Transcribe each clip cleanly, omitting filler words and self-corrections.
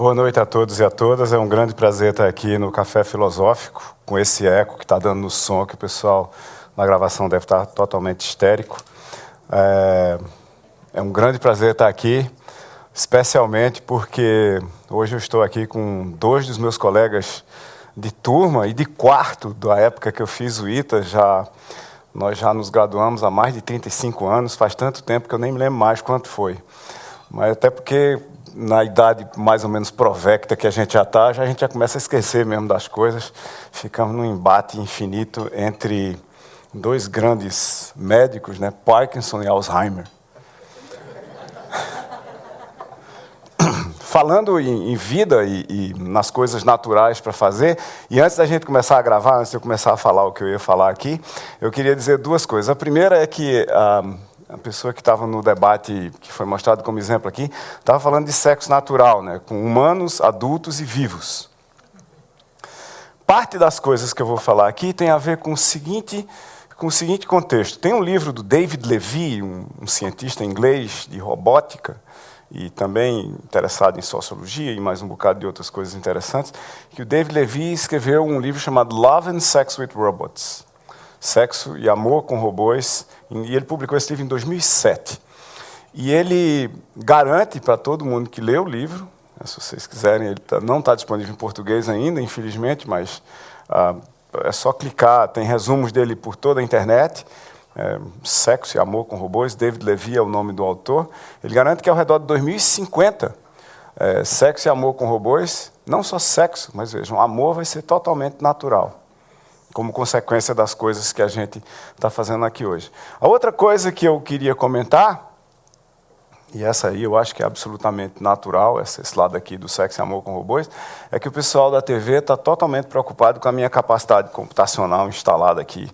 Boa noite a todos e a todas. É um grande prazer estar aqui no Café Filosófico, com esse eco que está dando no som, que o pessoal na gravação deve estar totalmente histérico. É um grande prazer estar aqui, especialmente porque hoje eu estou aqui com dois dos meus colegas de turma e de quarto da época que eu fiz o ITA. Nós já nos graduamos há mais de 35 anos, faz tanto tempo que eu nem me lembro mais quanto foi. Mas até porque, na idade mais ou menos provecta que a gente já está, a gente já começa a esquecer mesmo das coisas. Ficamos num embate infinito entre dois grandes médicos, né, Parkinson e Alzheimer. Falando em vida e nas coisas naturais para fazer, e antes da gente começar a gravar, antes de eu começar a falar o que eu ia falar aqui, eu queria dizer duas coisas. A primeira é que a pessoa que estava no debate, que foi mostrado como exemplo aqui, estava falando de sexo natural, né, com humanos, adultos e vivos. Parte das coisas que eu vou falar aqui tem a ver com o seguinte contexto. Tem um livro do David Levy, um cientista inglês de robótica, e também interessado em sociologia e mais um bocado de outras coisas interessantes, que o David Levy escreveu um livro chamado Love and Sex with Robots, Sexo e Amor com Robôs, e ele publicou esse livro em 2007. E ele garante para todo mundo que lê o livro, se vocês quiserem, ele não está disponível em português ainda, infelizmente, mas é só clicar, tem resumos dele por toda a internet. Sexo e Amor com Robôs, David Levy é o nome do autor. Ele garante que ao redor de 2050, sexo e amor com robôs, não só sexo, mas vejam, amor vai ser totalmente natural, como consequência das coisas que a gente está fazendo aqui hoje. A outra coisa que eu queria comentar, e essa aí eu acho que é absolutamente natural, esse lado aqui do sexo e amor com robôs, é que o pessoal da TV está totalmente preocupado com a minha capacidade computacional instalada aqui.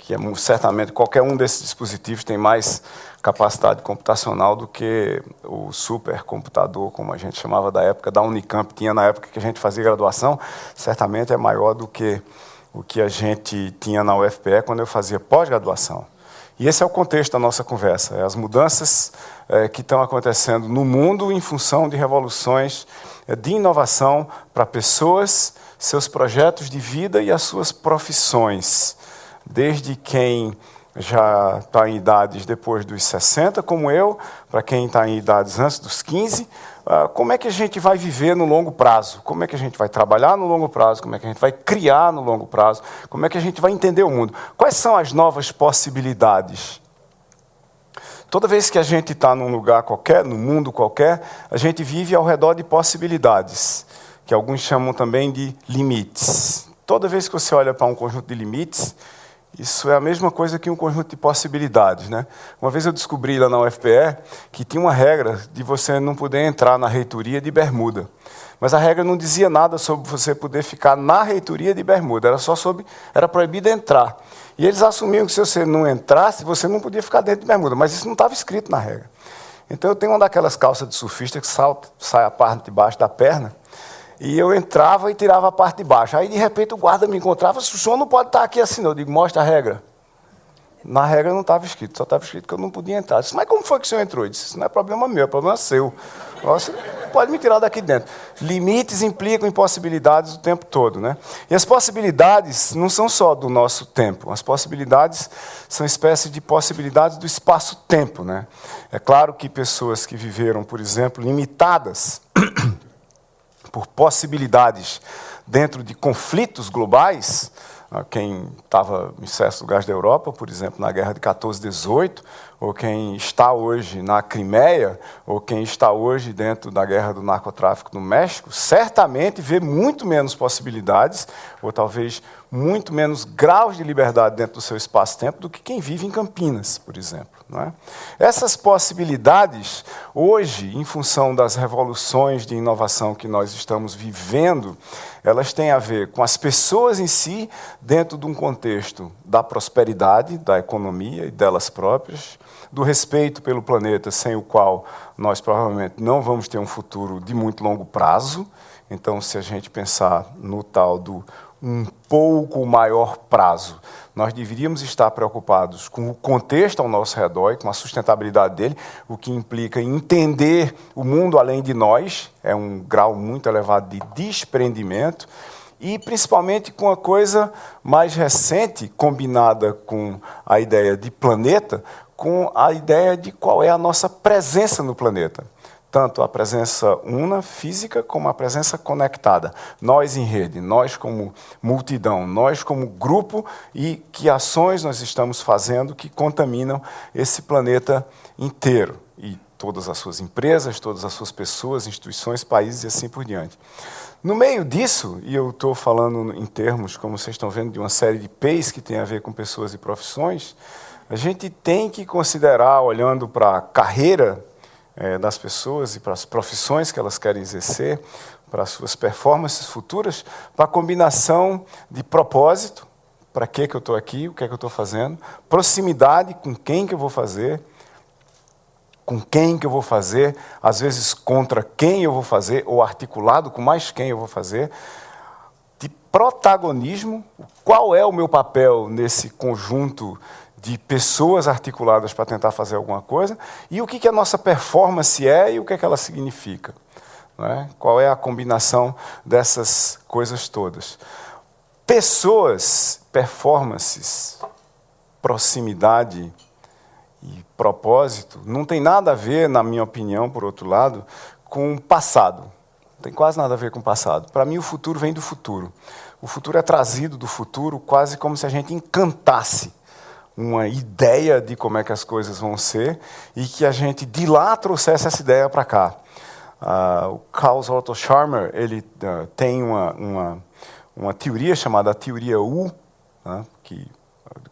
Que certamente qualquer um desses dispositivos tem mais capacidade computacional do que o supercomputador, como a gente chamava da época da Unicamp, tinha na época que a gente fazia graduação, certamente é maior do que o que a gente tinha na UFPE quando eu fazia pós-graduação. E esse é o contexto da nossa conversa, as mudanças que estão acontecendo no mundo em função de revoluções de inovação para pessoas, seus projetos de vida e as suas profissões. Desde quem já está em idades depois dos 60, como eu, para quem está em idades antes dos 15, como é que a gente vai viver no longo prazo? Como é que a gente vai trabalhar no longo prazo? Como é que a gente vai criar no longo prazo? Como é que a gente vai entender o mundo? Quais são as novas possibilidades? Toda vez que a gente está num lugar qualquer, num mundo qualquer, a gente vive ao redor de possibilidades, que alguns chamam também de limites. Toda vez que você olha para um conjunto de limites, isso é a mesma coisa que um conjunto de possibilidades, né? Uma vez eu descobri lá na UFPE que tinha uma regra de você não poder entrar na reitoria de bermuda. Mas a regra não dizia nada sobre você poder ficar na reitoria de bermuda, era proibido entrar. E eles assumiam que se você não entrasse, você não podia ficar dentro de bermuda, mas isso não estava escrito na regra. Então eu tenho uma daquelas calças de surfista que sai a parte de baixo da perna, e eu entrava e tirava a parte de baixo. Aí, de repente, o guarda me encontrava, o senhor não pode estar aqui assim, não. Eu digo, mostra a regra. Na regra não estava escrito, só estava escrito que eu não podia entrar. Eu disse, mas como foi que o senhor entrou? Eu disse, isso não é problema meu, é problema seu. Você pode me tirar daqui dentro. Limites implicam impossibilidades o tempo todo, né? E as possibilidades não são só do nosso tempo. As possibilidades são espécies de possibilidades do espaço-tempo, né? É claro que pessoas que viveram, por exemplo, limitadas por possibilidades dentro de conflitos globais, quem estava em certos lugares da Europa, por exemplo, na guerra de 14-18, ou quem está hoje na Crimeia, ou quem está hoje dentro da guerra do narcotráfico no México, certamente vê muito menos possibilidades, ou talvez muito menos graus de liberdade dentro do seu espaço-tempo do que quem vive em Campinas, por exemplo. Não é? Essas possibilidades, hoje, em função das revoluções de inovação que nós estamos vivendo, elas têm a ver com as pessoas em si, dentro de um contexto da prosperidade, da economia e delas próprias, do respeito pelo planeta, sem o qual nós provavelmente não vamos ter um futuro de muito longo prazo. Então, se a gente pensar no tal do um pouco maior prazo. Nós deveríamos estar preocupados com o contexto ao nosso redor e com a sustentabilidade dele, o que implica em entender o mundo além de nós, é um grau muito elevado de desprendimento, e principalmente com a coisa mais recente, combinada com a ideia de planeta, com a ideia de qual é a nossa presença no planeta. Tanto a presença una, física, como a presença conectada. Nós em rede, nós como multidão, nós como grupo, e que ações nós estamos fazendo que contaminam esse planeta inteiro. E todas as suas empresas, todas as suas pessoas, instituições, países e assim por diante. No meio disso, e eu estou falando em termos, como vocês estão vendo, de uma série de P's que tem a ver com pessoas e profissões, a gente tem que considerar, olhando para a carreira das pessoas e para as profissões que elas querem exercer, para as suas performances futuras, para a combinação de propósito, para que eu estou aqui, o que é que eu estou fazendo, proximidade, com quem que eu vou fazer, com quem que eu vou fazer, às vezes contra quem eu vou fazer, ou articulado com mais quem eu vou fazer, de protagonismo, qual é o meu papel nesse conjunto de pessoas articuladas para tentar fazer alguma coisa, e o que a nossa performance é e o que ela significa. Não é? Qual é a combinação dessas coisas todas. Pessoas, performances, proximidade e propósito não tem nada a ver, na minha opinião, por outro lado, com o passado. Não tem quase nada a ver com o passado. Para mim, o futuro vem do futuro. O futuro é trazido do futuro quase como se a gente encantasse uma ideia de como é que as coisas vão ser e que a gente de lá trouxesse essa ideia para cá. O Klaus Otto Scharmer, ele tem uma teoria chamada teoria U, né, que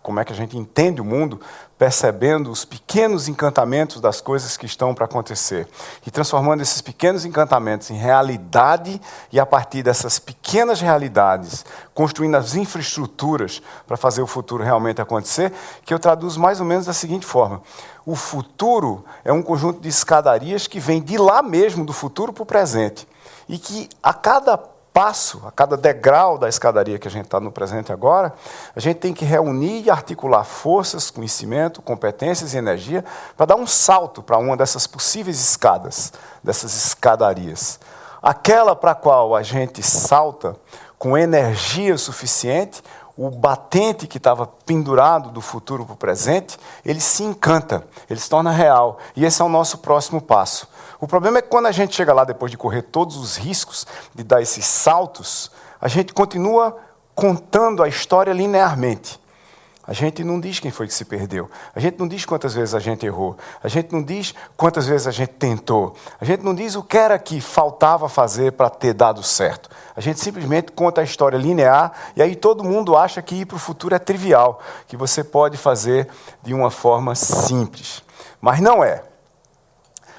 como é que a gente entende o mundo, percebendo os pequenos encantamentos das coisas que estão para acontecer. E transformando esses pequenos encantamentos em realidade, e a partir dessas pequenas realidades, construindo as infraestruturas para fazer o futuro realmente acontecer, que eu traduzo mais ou menos da seguinte forma. O futuro é um conjunto de escadarias que vem de lá mesmo, do futuro para o presente. E que a cada passo, a cada degrau da escadaria que a gente está no presente agora, a gente tem que reunir e articular forças, conhecimento, competências e energia para dar um salto para uma dessas possíveis escadas, dessas escadarias. Aquela para a qual a gente salta com energia suficiente, o batente que estava pendurado do futuro para o presente, ele se encanta, ele se torna real. E esse é o nosso próximo passo. O problema é que quando a gente chega lá, depois de correr todos os riscos de dar esses saltos, a gente continua contando a história linearmente. A gente não diz quem foi que se perdeu. A gente não diz quantas vezes a gente errou. A gente não diz quantas vezes a gente tentou. A gente não diz o que era que faltava fazer para ter dado certo. A gente simplesmente conta a história linear e aí todo mundo acha que ir para o futuro é trivial, que você pode fazer de uma forma simples. Mas não é.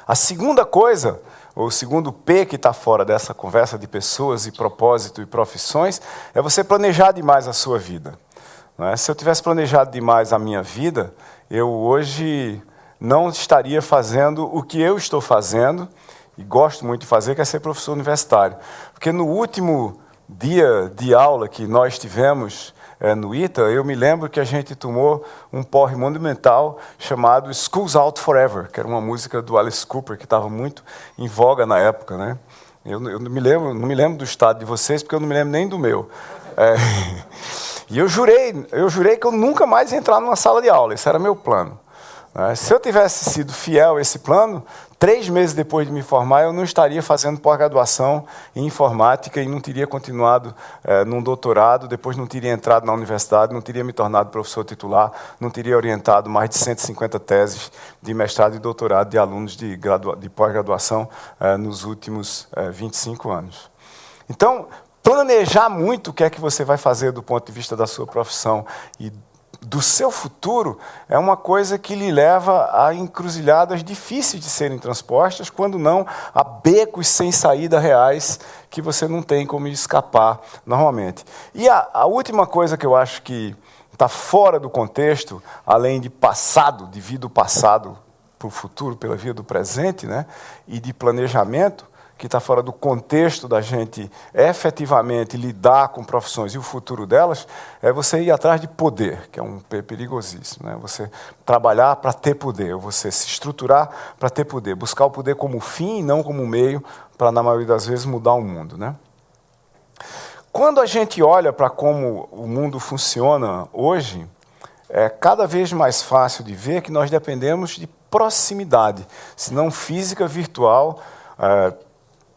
A segunda coisa, ou o segundo P que está fora dessa conversa de pessoas e propósito e profissões, é você planejar demais a sua vida. Se eu tivesse planejado demais a minha vida, eu hoje não estaria fazendo o que eu estou fazendo, e gosto muito de fazer, que é ser professor universitário. Porque no último dia de aula que nós tivemos no ITA, eu me lembro que a gente tomou um porre monumental chamado School's Out Forever, que era uma música do Alice Cooper, que estava muito em voga na época, né? Eu não me lembro do estado de vocês, porque eu não me lembro nem do meu. E eu jurei que eu nunca mais ia entrar numa sala de aula, esse era meu plano. Se eu tivesse sido fiel a esse plano, 3 meses depois de me formar, eu não estaria fazendo pós-graduação em informática e não teria continuado num doutorado, depois não teria entrado na universidade, não teria me tornado professor titular, não teria orientado mais de 150 teses de mestrado e doutorado de alunos de pós-graduação nos últimos 25 anos. Então, planejar muito o que é que você vai fazer do ponto de vista da sua profissão e do seu futuro é uma coisa que lhe leva a encruzilhadas difíceis de serem transpostas, quando não a becos sem saída reais que você não tem como escapar normalmente. E a última coisa que eu acho que está fora do contexto, além de passado, devido ao passado para o futuro, pela via do presente, né, e de planejamento, que está fora do contexto da gente efetivamente lidar com profissões e o futuro delas, é você ir atrás de poder, que é um perigosíssimo, né? Você trabalhar para ter poder, você se estruturar para ter poder, buscar o poder como fim e não como meio para, na maioria das vezes, mudar o mundo, né? Quando a gente olha para como o mundo funciona hoje, é cada vez mais fácil de ver que nós dependemos de proximidade, se não física, virtual,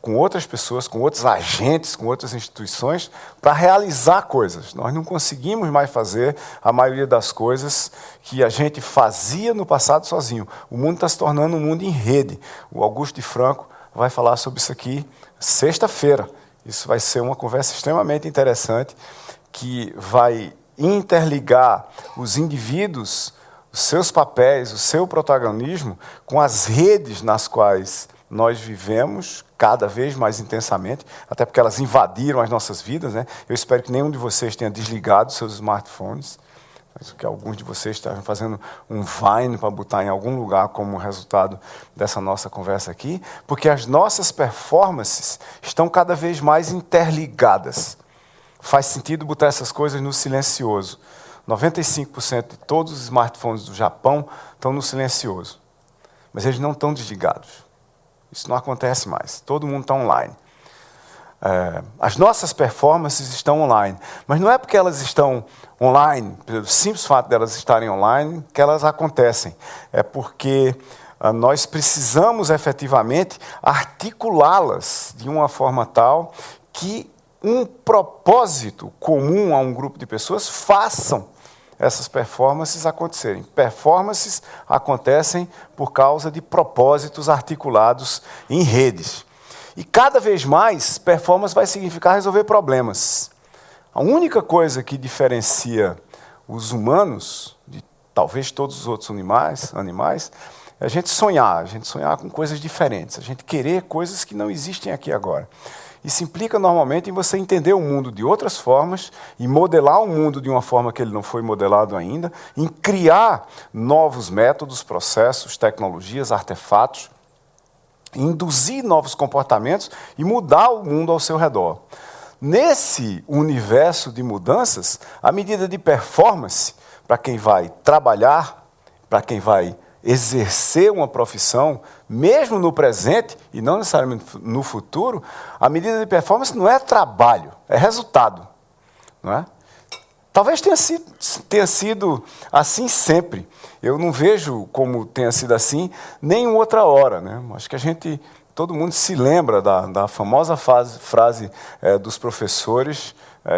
com outras pessoas, com outros agentes, com outras instituições, para realizar coisas. Nós não conseguimos mais fazer a maioria das coisas que a gente fazia no passado sozinho. O mundo está se tornando um mundo em rede. O Augusto de Franco vai falar sobre isso aqui sexta-feira. Isso vai ser uma conversa extremamente interessante, que vai interligar os indivíduos, os seus papéis, o seu protagonismo, com as redes nas quais nós vivemos cada vez mais intensamente, até porque elas invadiram as nossas vidas, né? Eu espero que nenhum de vocês tenha desligado seus smartphones, que alguns de vocês estejam fazendo um Vine para botar em algum lugar como resultado dessa nossa conversa aqui, porque as nossas performances estão cada vez mais interligadas. Faz sentido botar essas coisas no silencioso. 95% de todos os smartphones do Japão estão no silencioso, mas eles não estão desligados. Isso não acontece mais. Todo mundo está online. As nossas performances estão online. Mas não é porque elas estão online, pelo simples fato de elas estarem online, que elas acontecem. É porque nós precisamos efetivamente articulá-las de uma forma tal que um propósito comum a um grupo de pessoas façam essas performances acontecerem. Performances acontecem por causa de propósitos articulados em redes. E cada vez mais, performance vai significar resolver problemas. A única coisa que diferencia os humanos de talvez todos os outros animais é a gente sonhar com coisas diferentes, a gente querer coisas que não existem aqui agora. Isso implica normalmente em você entender o mundo de outras formas, em modelar o mundo de uma forma que ele não foi modelado ainda, em criar novos métodos, processos, tecnologias, artefatos, induzir novos comportamentos e mudar o mundo ao seu redor. Nesse universo de mudanças, a medida de performance, para quem vai trabalhar, para quem vai exercer uma profissão, mesmo no presente e não necessariamente no futuro, a medida de performance não é trabalho, é resultado, não é? Talvez tenha sido assim sempre. Eu não vejo como tenha sido assim nem em outra hora, né? Acho que todo mundo se lembra da famosa frase dos professores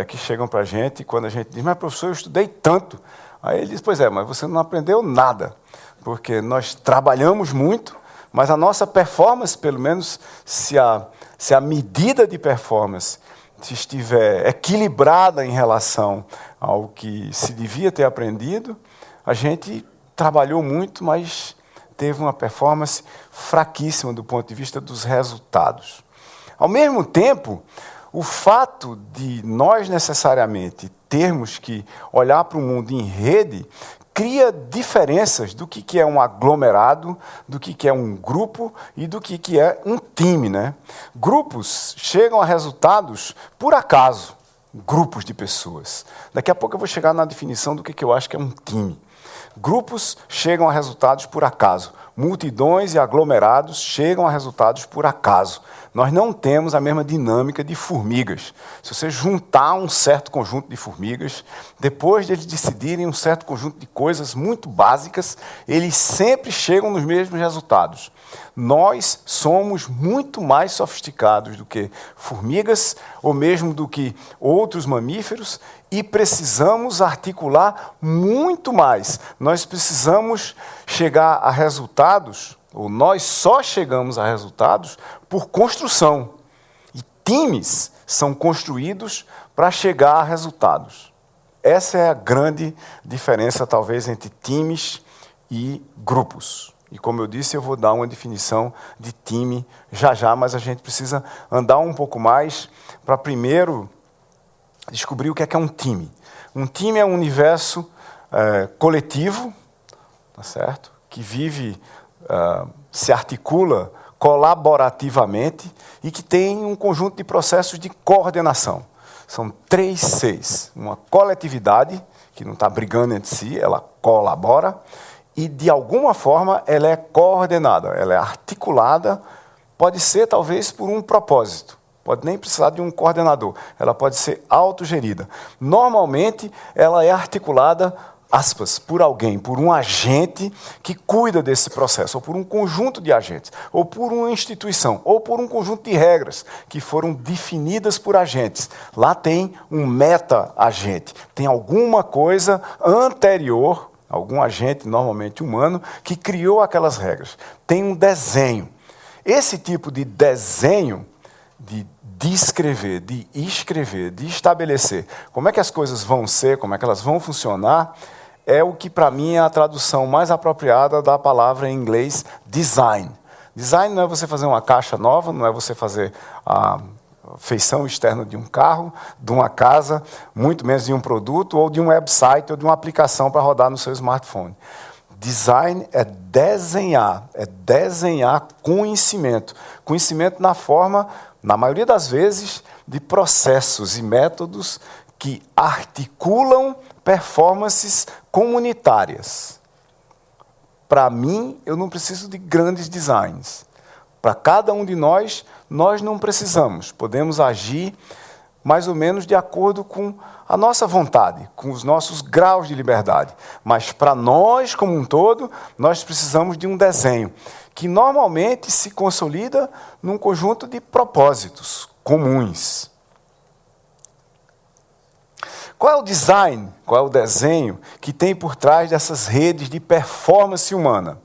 que chegam para a gente quando a gente diz: mas professor, eu estudei tanto. Aí ele diz: pois é, mas você não aprendeu nada, porque nós trabalhamos muito, mas a nossa performance, pelo menos se a medida de performance estiver equilibrada em relação ao que se devia ter aprendido, a gente trabalhou muito, mas teve uma performance fraquíssima do ponto de vista dos resultados. Ao mesmo tempo, o fato de nós necessariamente termos que olhar para o mundo em rede cria diferenças do que é um aglomerado, do que é um grupo e do que é um time, né? Grupos chegam a resultados por acaso, grupos de pessoas. Daqui a pouco eu vou chegar na definição do que eu acho que é um time. Grupos chegam a resultados por acaso. Multidões e aglomerados chegam a resultados por acaso. Nós não temos a mesma dinâmica de formigas. Se você juntar um certo conjunto de formigas, depois de eles decidirem um certo conjunto de coisas muito básicas, eles sempre chegam nos mesmos resultados. Nós somos muito mais sofisticados do que formigas, ou mesmo do que outros mamíferos, e precisamos articular muito mais. Nós precisamos chegar a resultados, ou nós só chegamos a resultados por construção. E times são construídos para chegar a resultados. Essa é a grande diferença, talvez, entre times e grupos. E, como eu disse, eu vou dar uma definição de time já, mas a gente precisa andar um pouco mais para primeiro descobrir o que é um time. Um time é um universo coletivo, tá certo? Que vive, se articula colaborativamente e que tem um conjunto de processos de coordenação. São 3 Cs. Uma coletividade, que não está brigando entre si, ela colabora, e, de alguma forma, ela é coordenada, ela é articulada, pode ser, talvez, por um propósito. Pode nem precisar de um coordenador, ela pode ser autogerida. Normalmente, ela é articulada, aspas, por alguém, por um agente que cuida desse processo, ou por um conjunto de agentes, ou por uma instituição, ou por um conjunto de regras que foram definidas por agentes. Lá tem um meta-agente, tem alguma coisa anterior, algum agente, normalmente humano, que criou aquelas regras. Tem um desenho. Esse tipo de desenho, de descrever, de escrever, de estabelecer como é que as coisas vão ser, como é que elas vão funcionar, é o que, para mim, é a tradução mais apropriada da palavra em inglês design. Design não é você fazer uma caixa nova, não é você fazer a feição externa de um carro, de uma casa, muito menos de um produto, ou de um website, ou de uma aplicação para rodar no seu smartphone. Design é desenhar conhecimento. Conhecimento na forma, na maioria das vezes, de processos e métodos que articulam performances comunitárias. Para mim, eu não preciso de grandes designs. Para cada um de nós não precisamos. Podemos agir mais ou menos de acordo com a nossa vontade, com os nossos graus de liberdade. Mas para nós, como um todo, nós precisamos de um desenho, que normalmente se consolida num conjunto de propósitos comuns. Qual é o design, qual é o desenho que tem por trás dessas redes de performance humana?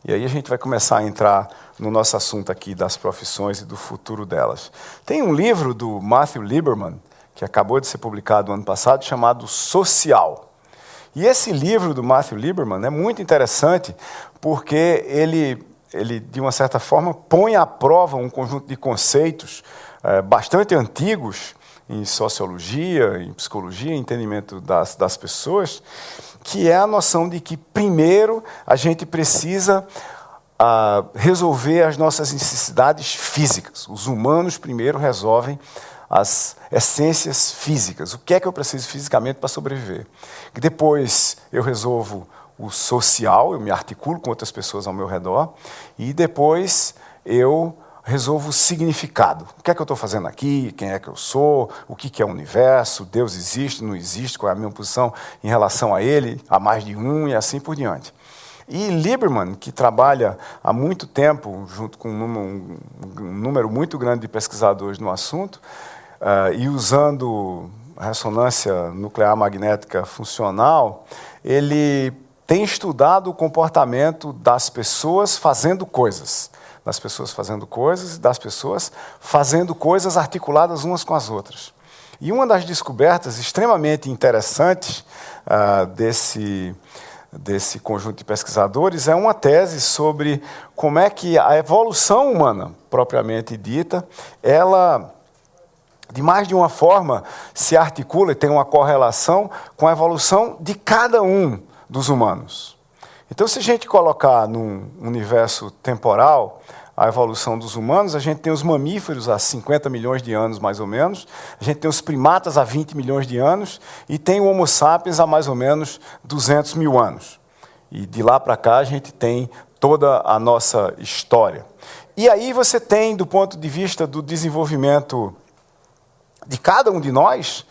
E aí a gente vai começar a entrar no nosso assunto aqui das profissões e do futuro delas. Tem um livro do Matthew Lieberman, que acabou de ser publicado no ano passado, chamado Social. E esse livro do Matthew Lieberman é muito interessante porque ele, de uma certa forma, põe à prova um conjunto de conceitos bastante antigos em sociologia, em psicologia, em entendimento das pessoas, que é a noção de que, primeiro, a gente precisa resolver as nossas necessidades físicas. Os humanos, primeiro, resolvem as essências físicas. O que é que eu preciso fisicamente para sobreviver? E depois eu resolvo o social, eu me articulo com outras pessoas ao meu redor, e depois eu resolvo o significado. O que é que eu estou fazendo aqui? Quem é que eu sou? O que é o universo? Deus existe? Não existe? Qual é a minha posição em relação a ele? A mais de um e assim por diante. E Lieberman, que trabalha há muito tempo, junto com um número muito grande de pesquisadores no assunto, e usando ressonância nuclear magnética funcional, ele tem estudado o comportamento das pessoas fazendo coisas. Das pessoas fazendo coisas e das pessoas fazendo coisas articuladas umas com as outras. E uma das descobertas extremamente interessantes desse conjunto de pesquisadores é uma tese sobre como é que a evolução humana, propriamente dita, ela, de mais de uma forma, se articula e tem uma correlação com a evolução de cada um dos humanos. Então, se a gente colocar num universo temporal a evolução dos humanos, a gente tem os mamíferos há 50 milhões de anos, mais ou menos, a gente tem os primatas há 20 milhões de anos, e tem o Homo sapiens há mais ou menos 200 mil anos. E de lá para cá a gente tem toda a nossa história. E aí você tem, do ponto de vista do desenvolvimento de cada um de nós,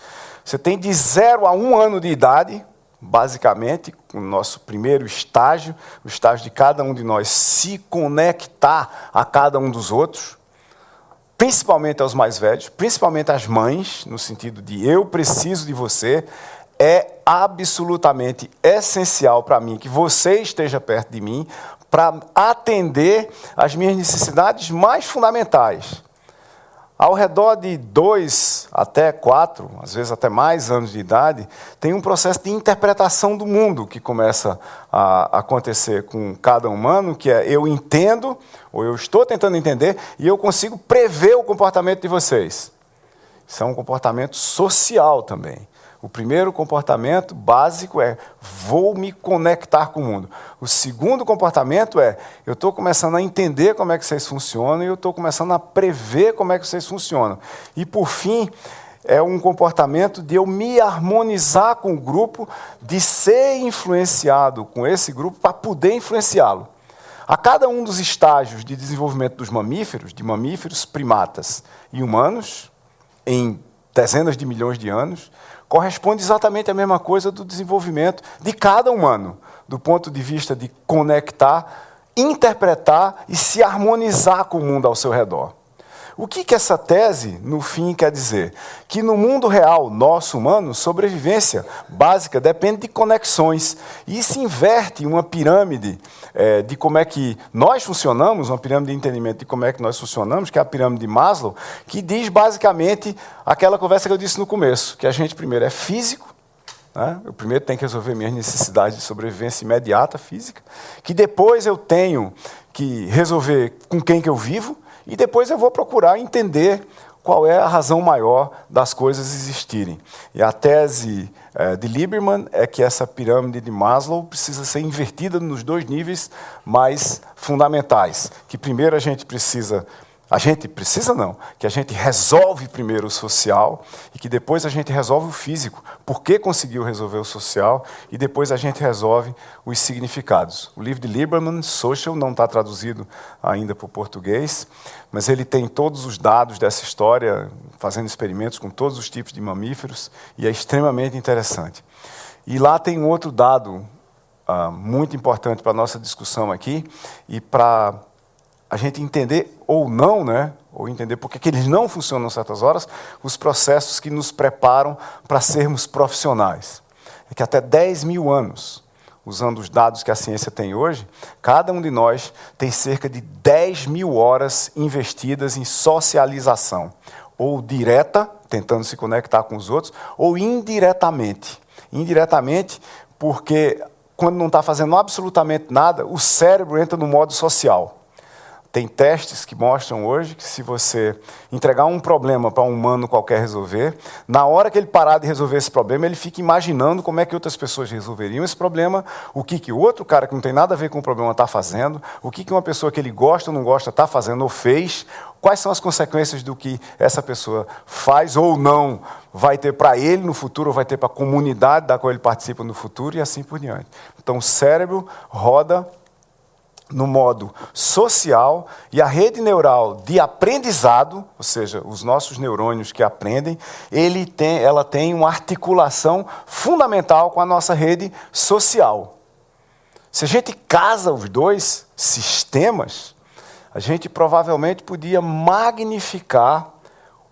você tem de 0 a 1 ano de idade, basicamente, o nosso primeiro estágio, o estágio de cada um de nós se conectar a cada um dos outros, principalmente aos mais velhos, principalmente às mães, no sentido de eu preciso de você, é absolutamente essencial para mim que você esteja perto de mim para atender às minhas necessidades mais fundamentais. Ao redor de 2 até 4, às vezes até mais anos de idade, tem um processo de interpretação do mundo que começa a acontecer com cada humano, que é eu entendo, ou eu estou tentando entender, e eu consigo prever o comportamento de vocês. Isso é um comportamento social também. O primeiro comportamento básico é vou me conectar com o mundo. O segundo comportamento é eu estou começando a entender como é que vocês funcionam e eu estou começando a prever como é que vocês funcionam. E, por fim, é um comportamento de eu me harmonizar com o grupo, de ser influenciado com esse grupo para poder influenciá-lo. A cada um dos estágios de desenvolvimento dos mamíferos, de mamíferos, primatas e humanos, em dezenas de milhões de anos, corresponde exatamente a mesma coisa do desenvolvimento de cada humano, do ponto de vista de conectar, interpretar e se harmonizar com o mundo ao seu redor. O que essa tese, no fim, quer dizer? Que no mundo real, nosso humano, sobrevivência básica depende de conexões. E se inverte uma pirâmide de como é que nós funcionamos, uma pirâmide de entendimento de como é que nós funcionamos, que é a pirâmide de Maslow, que diz basicamente aquela conversa que eu disse no começo, que a gente primeiro é físico, né? Eu primeiro tenho que resolver minhas necessidades de sobrevivência imediata, física, que depois eu tenho que resolver com quem que eu vivo, e depois eu vou procurar entender qual é a razão maior das coisas existirem. E a tese de Lieberman é que essa pirâmide de Maslow precisa ser invertida nos dois níveis mais fundamentais. Que primeiro que a gente resolve primeiro o social e que depois a gente resolve o físico, porque conseguiu resolver o social, e depois a gente resolve os significados. O livro de Lieberman, Social, não está traduzido ainda para o português, mas ele tem todos os dados dessa história, fazendo experimentos com todos os tipos de mamíferos, e é extremamente interessante. E lá tem um outro dado muito importante para a nossa discussão aqui, e para a gente entender ou não, né, ou entender por que eles não funcionam em certas horas, os processos que nos preparam para sermos profissionais. É que até 10 mil anos, usando os dados que a ciência tem hoje, cada um de nós tem cerca de 10 mil horas investidas em socialização, ou direta, tentando se conectar com os outros, ou indiretamente. Indiretamente, porque quando não está fazendo absolutamente nada, o cérebro entra no modo social. Tem testes que mostram hoje que se você entregar um problema para um humano qualquer resolver, na hora que ele parar de resolver esse problema, ele fica imaginando como é que outras pessoas resolveriam esse problema, o que o outro cara que não tem nada a ver com o problema está fazendo, o que uma pessoa que ele gosta ou não gosta está fazendo ou fez, quais são as consequências do que essa pessoa faz ou não vai ter para ele no futuro, ou vai ter para a comunidade da qual ele participa no futuro, e assim por diante. Então, o cérebro roda no modo social, e a rede neural de aprendizado, ou seja, os nossos neurônios que aprendem, ela tem uma articulação fundamental com a nossa rede social. Se a gente casa os dois sistemas, a gente provavelmente podia magnificar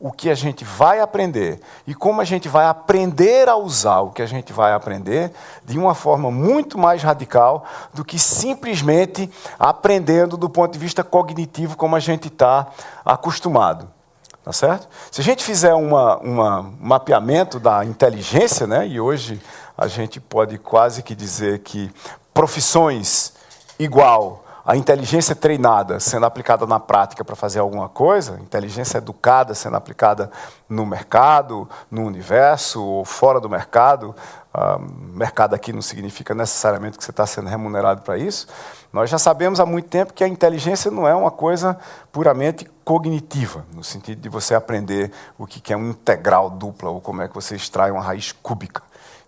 o que a gente vai aprender e como a gente vai aprender a usar o que a gente vai aprender de uma forma muito mais radical do que simplesmente aprendendo do ponto de vista cognitivo como a gente está acostumado. Tá certo? Se a gente fizer um mapeamento da inteligência, né, e hoje a gente pode quase que dizer que profissões igual a inteligência treinada sendo aplicada na prática para fazer alguma coisa, inteligência educada sendo aplicada no mercado, no universo ou fora do mercado, mercado aqui não significa necessariamente que você está sendo remunerado para isso, nós já sabemos há muito tempo que a inteligência não é uma coisa puramente cognitiva, no sentido de você aprender o que é uma integral dupla ou como é que você extrai uma raiz cúbica.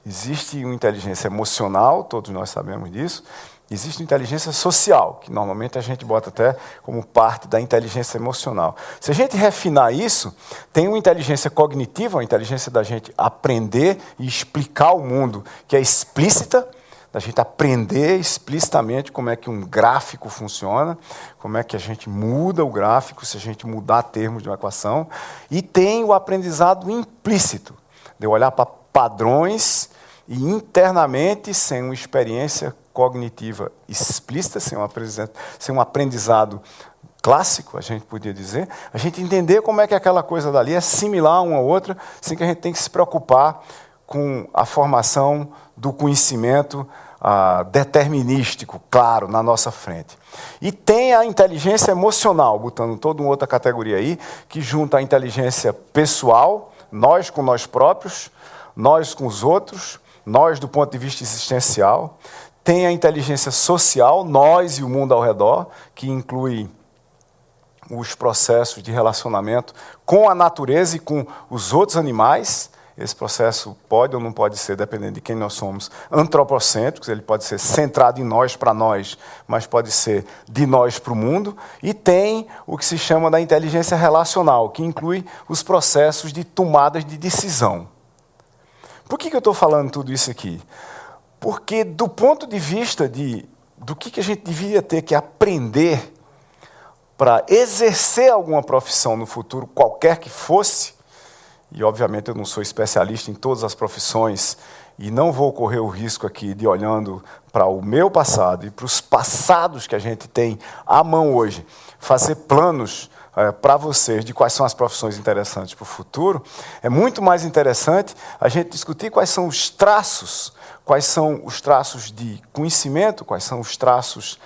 Existe uma inteligência emocional, todos nós sabemos disso. Existe inteligência social, que normalmente a gente bota até como parte da inteligência emocional. Se a gente refinar isso, tem uma inteligência cognitiva, a inteligência da gente aprender e explicar o mundo, que é explícita, da gente aprender explicitamente como é que um gráfico funciona, como é que a gente muda o gráfico, se a gente mudar termos de uma equação, e tem o aprendizado implícito, de eu olhar para padrões e internamente, sem uma experiência cognitiva explícita, sem um aprendizado clássico, a gente podia dizer, a gente entender como é que aquela coisa dali é similar uma a outra, sem que a gente tenha que se preocupar com a formação do conhecimento determinístico, claro, na nossa frente. E tem a inteligência emocional, botando toda uma outra categoria aí, que junta a inteligência pessoal, nós com nós próprios, nós com os outros, nós do ponto de vista existencial. Tem a inteligência social, nós e o mundo ao redor, que inclui os processos de relacionamento com a natureza e com os outros animais. Esse processo pode ou não pode ser, dependendo de quem nós somos, antropocêntricos, ele pode ser centrado em nós, para nós, mas pode ser de nós para o mundo. E tem o que se chama da inteligência relacional, que inclui os processos de tomadas de decisão. Por que eu estou falando tudo isso aqui? Porque, do ponto de vista do que a gente devia ter que aprender para exercer alguma profissão no futuro, qualquer que fosse, e, obviamente, eu não sou especialista em todas as profissões e não vou correr o risco aqui de, olhando para o meu passado e para os passados que a gente tem à mão hoje, fazer planos para vocês de quais são as profissões interessantes para o futuro. É muito mais interessante a gente discutir quais são os traços de conhecimento, quais são os traços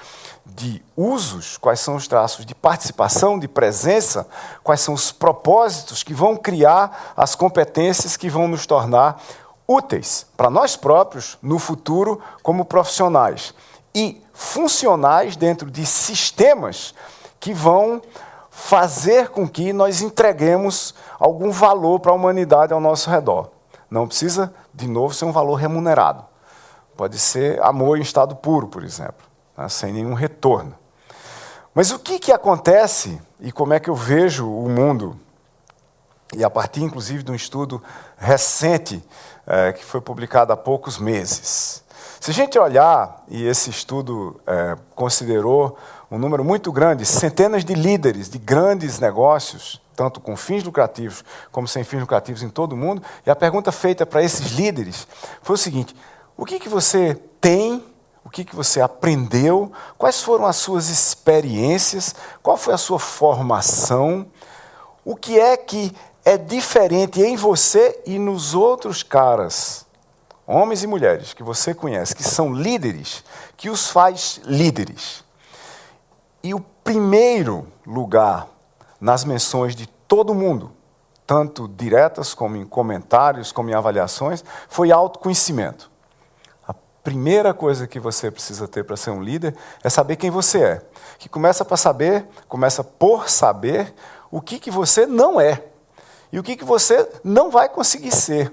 de usos, quais são os traços de participação, de presença, quais são os propósitos que vão criar as competências que vão nos tornar úteis para nós próprios no futuro como profissionais e funcionais dentro de sistemas que vão fazer com que nós entreguemos algum valor para a humanidade ao nosso redor. Não precisa, de novo, ser um valor remunerado. Pode ser amor em estado puro, por exemplo, sem nenhum retorno. Mas o que acontece, e como é que eu vejo o mundo, e a partir, inclusive, de um estudo recente, que foi publicado há poucos meses. Se a gente olhar, e esse estudo considerou um número muito grande, centenas de líderes de grandes negócios, tanto com fins lucrativos como sem fins lucrativos em todo o mundo, e a pergunta feita para esses líderes foi o seguinte: o que você tem, o que você aprendeu, quais foram as suas experiências, qual foi a sua formação, o que é diferente em você e nos outros caras, homens e mulheres que você conhece, que são líderes, que os faz líderes. E o primeiro lugar nas menções de todo mundo, tanto diretas como em comentários, como em avaliações, foi autoconhecimento. A primeira coisa que você precisa ter para ser um líder é saber quem você é. Que começa por saber o que você não é e o que você não vai conseguir ser.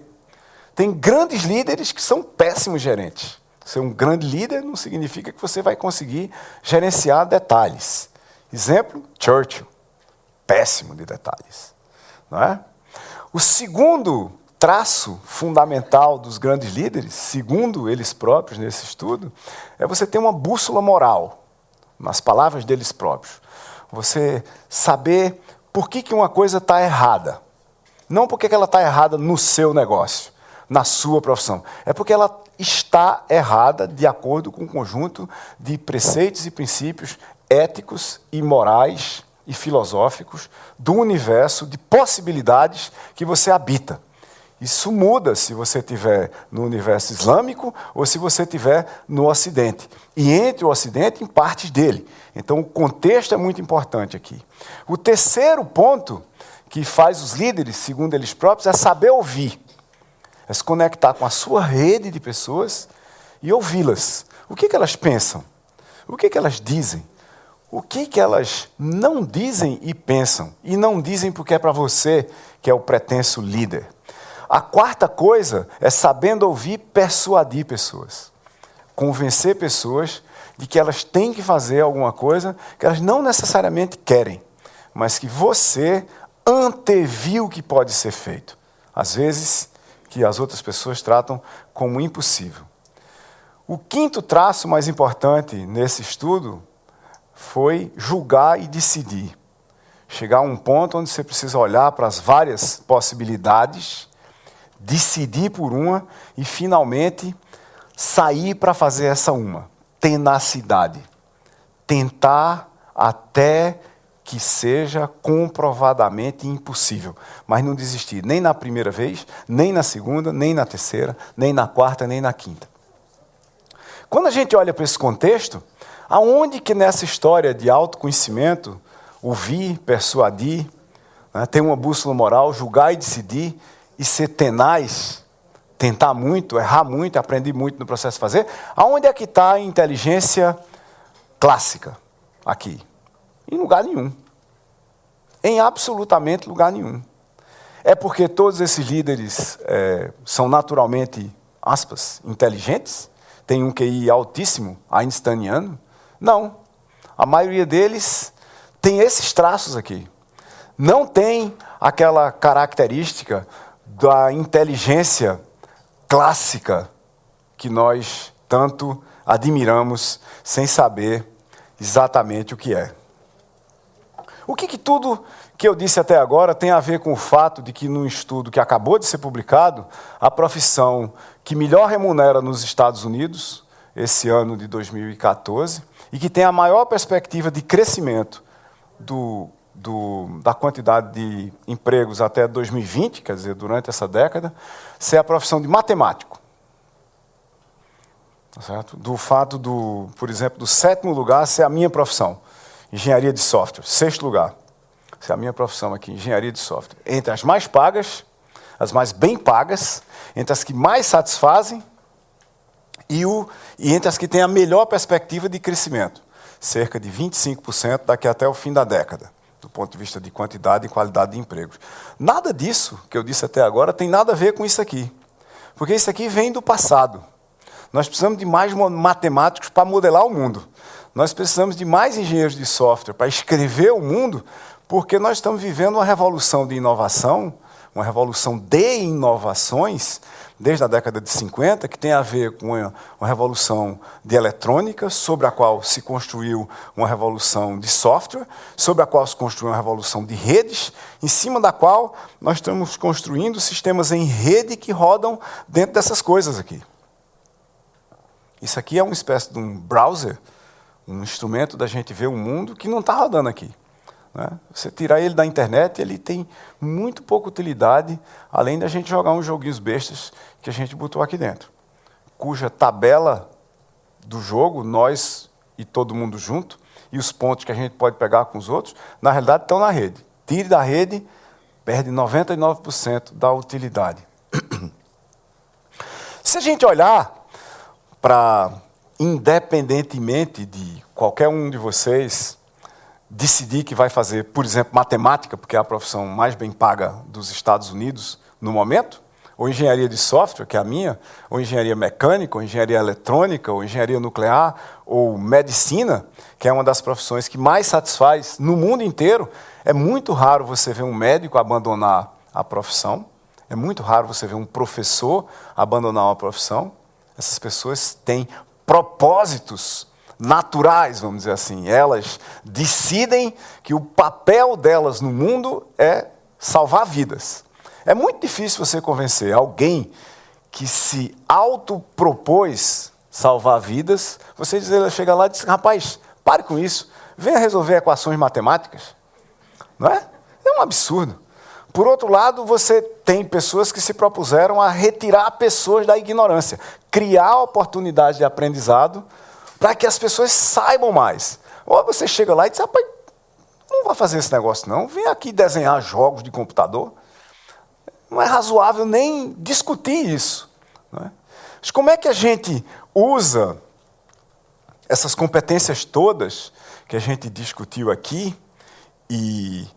Tem grandes líderes que são péssimos gerentes. Ser um grande líder não significa que você vai conseguir gerenciar detalhes. Exemplo, Churchill. Péssimo de detalhes. Não é? O segundo traço fundamental dos grandes líderes, segundo eles próprios nesse estudo, é você ter uma bússola moral, nas palavras deles próprios. Você saber por que uma coisa está errada. Não porque ela está errada no seu negócio, na sua profissão. É porque ela está errada de acordo com um conjunto de preceitos e princípios éticos e morais e filosóficos do universo de possibilidades que você habita. Isso muda se você estiver no universo islâmico ou se você estiver no Ocidente. E entre o Ocidente, em partes dele. Então, o contexto é muito importante aqui. O terceiro ponto que faz os líderes, segundo eles próprios, é saber ouvir. É se conectar com a sua rede de pessoas e ouvi-las. O que elas pensam? O que elas dizem? O que elas não dizem e pensam? E não dizem porque é para você, que é o pretenso líder. A quarta coisa é, sabendo ouvir, persuadir pessoas. Convencer pessoas de que elas têm que fazer alguma coisa que elas não necessariamente querem, mas que você anteviu que pode ser feito. Às vezes, que as outras pessoas tratam como impossível. O quinto traço mais importante nesse estudo foi julgar e decidir. Chegar a um ponto onde você precisa olhar para as várias possibilidades, decidir por uma e, finalmente, sair para fazer essa uma. Tenacidade. Tentar até que seja comprovadamente impossível, mas não desistir nem na primeira vez, nem na segunda, nem na terceira, nem na quarta, nem na quinta. Quando a gente olha para esse contexto, aonde que nessa história de autoconhecimento, ouvir, persuadir, ter uma bússola moral, julgar e decidir e ser tenaz, tentar muito, errar muito, aprender muito no processo de fazer. Aonde é que está a inteligência clássica? Aqui. Em lugar nenhum. Em absolutamente lugar nenhum. É porque todos esses líderes são naturalmente, aspas, inteligentes? Tem um QI altíssimo, einsteiniano? Não. A maioria deles tem esses traços aqui. Não tem aquela característica da inteligência clássica que nós tanto admiramos sem saber exatamente o que é. O que tudo que eu disse até agora tem a ver com o fato de que, num estudo que acabou de ser publicado, a profissão que melhor remunera nos Estados Unidos, esse ano de 2014, e que tem a maior perspectiva de crescimento da quantidade de empregos até 2020, quer dizer, durante essa década, ser a profissão de matemático. Tá certo? Do fato, por exemplo, do 7º lugar ser a minha profissão, engenharia de software. 6º lugar, ser a minha profissão aqui, engenharia de software. Entre as mais pagas, as mais bem pagas, entre as que mais satisfazem e entre as que têm a melhor perspectiva de crescimento. Cerca de 25% daqui até o fim da década, do ponto de vista de quantidade e qualidade de empregos. Nada disso que eu disse até agora tem nada a ver com isso aqui. Porque isso aqui vem do passado. Nós precisamos de mais matemáticos para modelar o mundo. Nós precisamos de mais engenheiros de software para escrever o mundo, porque nós estamos vivendo uma revolução de inovação, uma revolução de inovações, desde a década de 50, que tem a ver com uma revolução de eletrônica, sobre a qual se construiu uma revolução de software, sobre a qual se construiu uma revolução de redes, em cima da qual nós estamos construindo sistemas em rede que rodam dentro dessas coisas aqui. Isso aqui é uma espécie de um browser, um instrumento da gente ver o mundo que não está rodando aqui. Você tirar ele da internet, ele tem muito pouca utilidade, além da gente jogar uns joguinhos bestas que a gente botou aqui dentro, cuja tabela do jogo, nós e todo mundo junto, e os pontos que a gente pode pegar com os outros, na realidade estão na rede. Tire da rede, perde 99% da utilidade. Se a gente olhar para, independentemente de qualquer um de vocês decidir que vai fazer, por exemplo, matemática, porque é a profissão mais bem paga dos Estados Unidos no momento, ou engenharia de software, que é a minha, ou engenharia mecânica, ou engenharia eletrônica, ou engenharia nuclear, ou medicina, que é uma das profissões que mais satisfaz no mundo inteiro. É muito raro você ver um médico abandonar a profissão, é muito raro você ver um professor abandonar uma profissão. Essas pessoas têm propósitos naturais, vamos dizer assim. Elas decidem que o papel delas no mundo é salvar vidas. É muito difícil você convencer alguém que se autopropôs salvar vidas, você chega lá e diz, rapaz, pare com isso, venha resolver equações matemáticas. Não é? É um absurdo. Por outro lado, você tem pessoas que se propuseram a retirar pessoas da ignorância, criar oportunidades de aprendizado para que as pessoas saibam mais. Ou você chega lá e diz, rapaz, não vai fazer esse negócio não, vem aqui desenhar jogos de computador. Não é razoável nem discutir isso. Não é? Mas como é que a gente usa essas competências todas que a gente discutiu aqui e,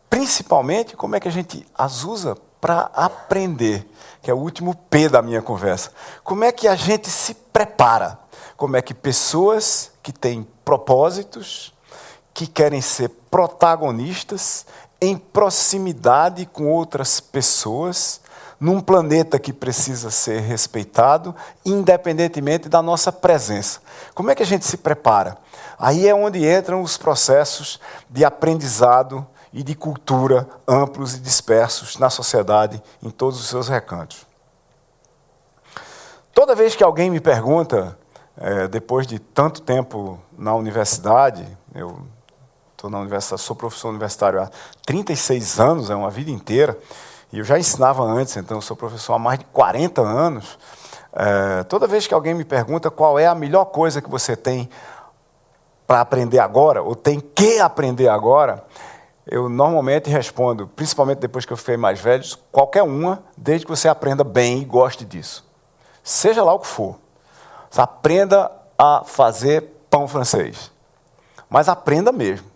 principalmente, como é que a gente as usa para aprender, que é o último P da minha conversa. Como é que a gente se prepara? Como é que pessoas que têm propósitos, que querem ser protagonistas em proximidade com outras pessoas, num planeta que precisa ser respeitado, independentemente da nossa presença. Como é que a gente se prepara? Aí é onde entram os processos de aprendizado e de cultura amplos e dispersos na sociedade, em todos os seus recantos. Toda vez que alguém me pergunta, depois de tanto tempo na universidade, eu estou na universidade, sou professor universitário há 36 anos, é uma vida inteira, e eu já ensinava antes, então eu sou professor há mais de 40 anos. Toda vez que alguém me pergunta qual é a melhor coisa que você tem para aprender agora, ou tem que aprender agora, eu normalmente respondo, principalmente depois que eu fiquei mais velho, qualquer uma, desde que você aprenda bem e goste disso. Seja lá o que for. Você aprenda a fazer pão francês. Mas aprenda mesmo.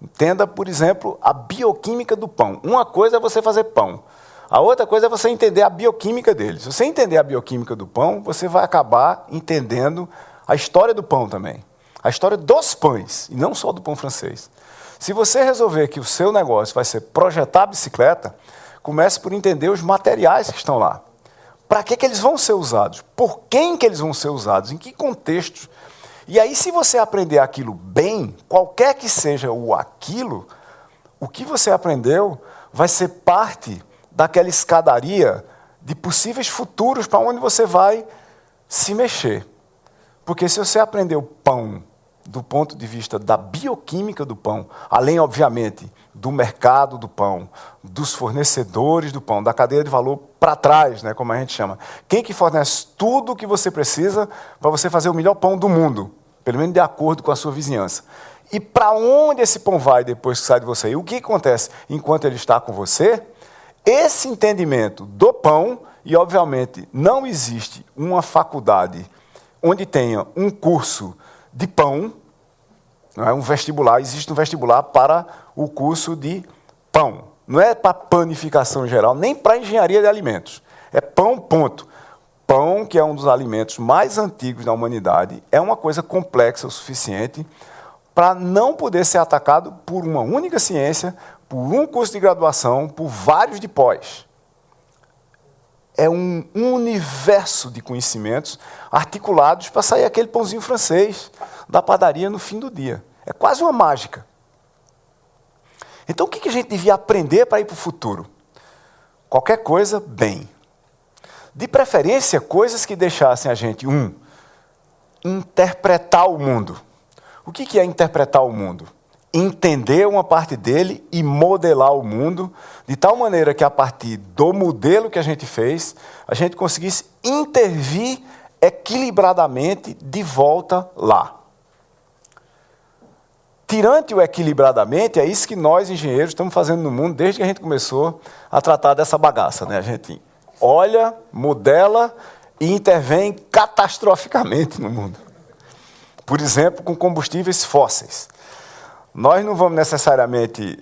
Entenda, por exemplo, a bioquímica do pão. Uma coisa é você fazer pão. A outra coisa é você entender a bioquímica dele. Se você entender a bioquímica do pão, você vai acabar entendendo a história do pão também. A história dos pães, e não só do pão francês. Se você resolver que o seu negócio vai ser projetar a bicicleta, comece por entender os materiais que estão lá. Para que eles vão ser usados? Por quem que eles vão ser usados? Em que contexto? E aí, se você aprender aquilo bem, qualquer que seja o aquilo, o que você aprendeu vai ser parte daquela escadaria de possíveis futuros para onde você vai se mexer. Porque se você aprender o pão do ponto de vista da bioquímica do pão, além, obviamente, do mercado do pão, dos fornecedores do pão, da cadeia de valor para trás, né, como a gente chama. Quem que fornece tudo o que você precisa para você fazer o melhor pão do mundo, pelo menos de acordo com a sua vizinhança. E para onde esse pão vai depois que sai de você? E o que acontece enquanto ele está com você? Esse entendimento do pão, e obviamente não existe uma faculdade onde tenha um curso de pão, não é um vestibular, existe um vestibular para o curso de pão. Não é para panificação geral, nem para engenharia de alimentos. É pão, ponto. Pão, que é um dos alimentos mais antigos da humanidade, é uma coisa complexa o suficiente para não poder ser atacado por uma única ciência, por um curso de graduação, por vários de pós. É um universo de conhecimentos articulados para sair aquele pãozinho francês da padaria no fim do dia. É quase uma mágica. Então, o que a gente devia aprender para ir para o futuro? Qualquer coisa, bem. De preferência, coisas que deixassem a gente, interpretar o mundo. O que é interpretar o mundo? Entender uma parte dele e modelar o mundo, de tal maneira que, a partir do modelo que a gente fez, a gente conseguisse intervir equilibradamente de volta lá. Tirante o equilibradamente, é isso que nós, engenheiros, estamos fazendo no mundo desde que a gente começou a tratar dessa bagaça, né? A gente olha, modela e intervém catastroficamente no mundo. Por exemplo, com combustíveis fósseis. Nós não vamos necessariamente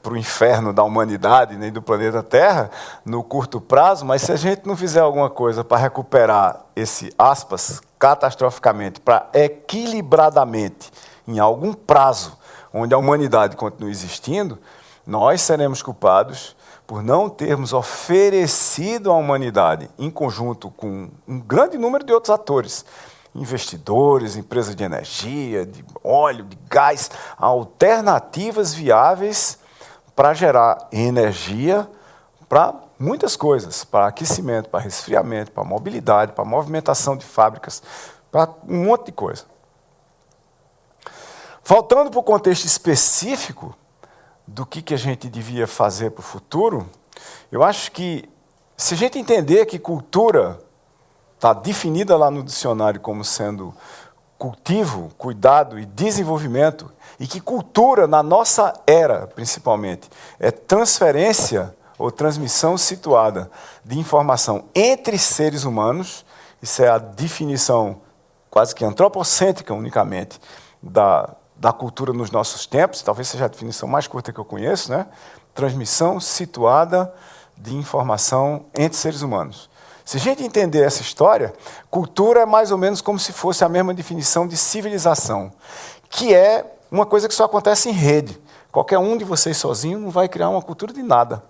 para o inferno da humanidade, nem do planeta Terra, no curto prazo, mas se a gente não fizer alguma coisa para recuperar esse, aspas, catastroficamente, para equilibradamente, em algum prazo, onde a humanidade continue existindo, nós seremos culpados por não termos oferecido à humanidade, em conjunto com um grande número de outros atores, investidores, empresas de energia, de óleo, de gás, alternativas viáveis para gerar energia para muitas coisas, para aquecimento, para resfriamento, para mobilidade, para movimentação de fábricas, para um monte de coisa. Voltando para o contexto específico do que a gente devia fazer para o futuro, eu acho que, se a gente entender que cultura está definida lá no dicionário como sendo cultivo, cuidado e desenvolvimento, e que cultura, na nossa era, principalmente, é transferência ou transmissão situada de informação entre seres humanos, isso é a definição quase que antropocêntrica unicamente da cultura nos nossos tempos, talvez seja a definição mais curta que eu conheço, né? Transmissão situada de informação entre seres humanos. Se a gente entender essa história, cultura é mais ou menos como se fosse a mesma definição de civilização, que é uma coisa que só acontece em rede. Qualquer um de vocês sozinho não vai criar uma cultura de nada,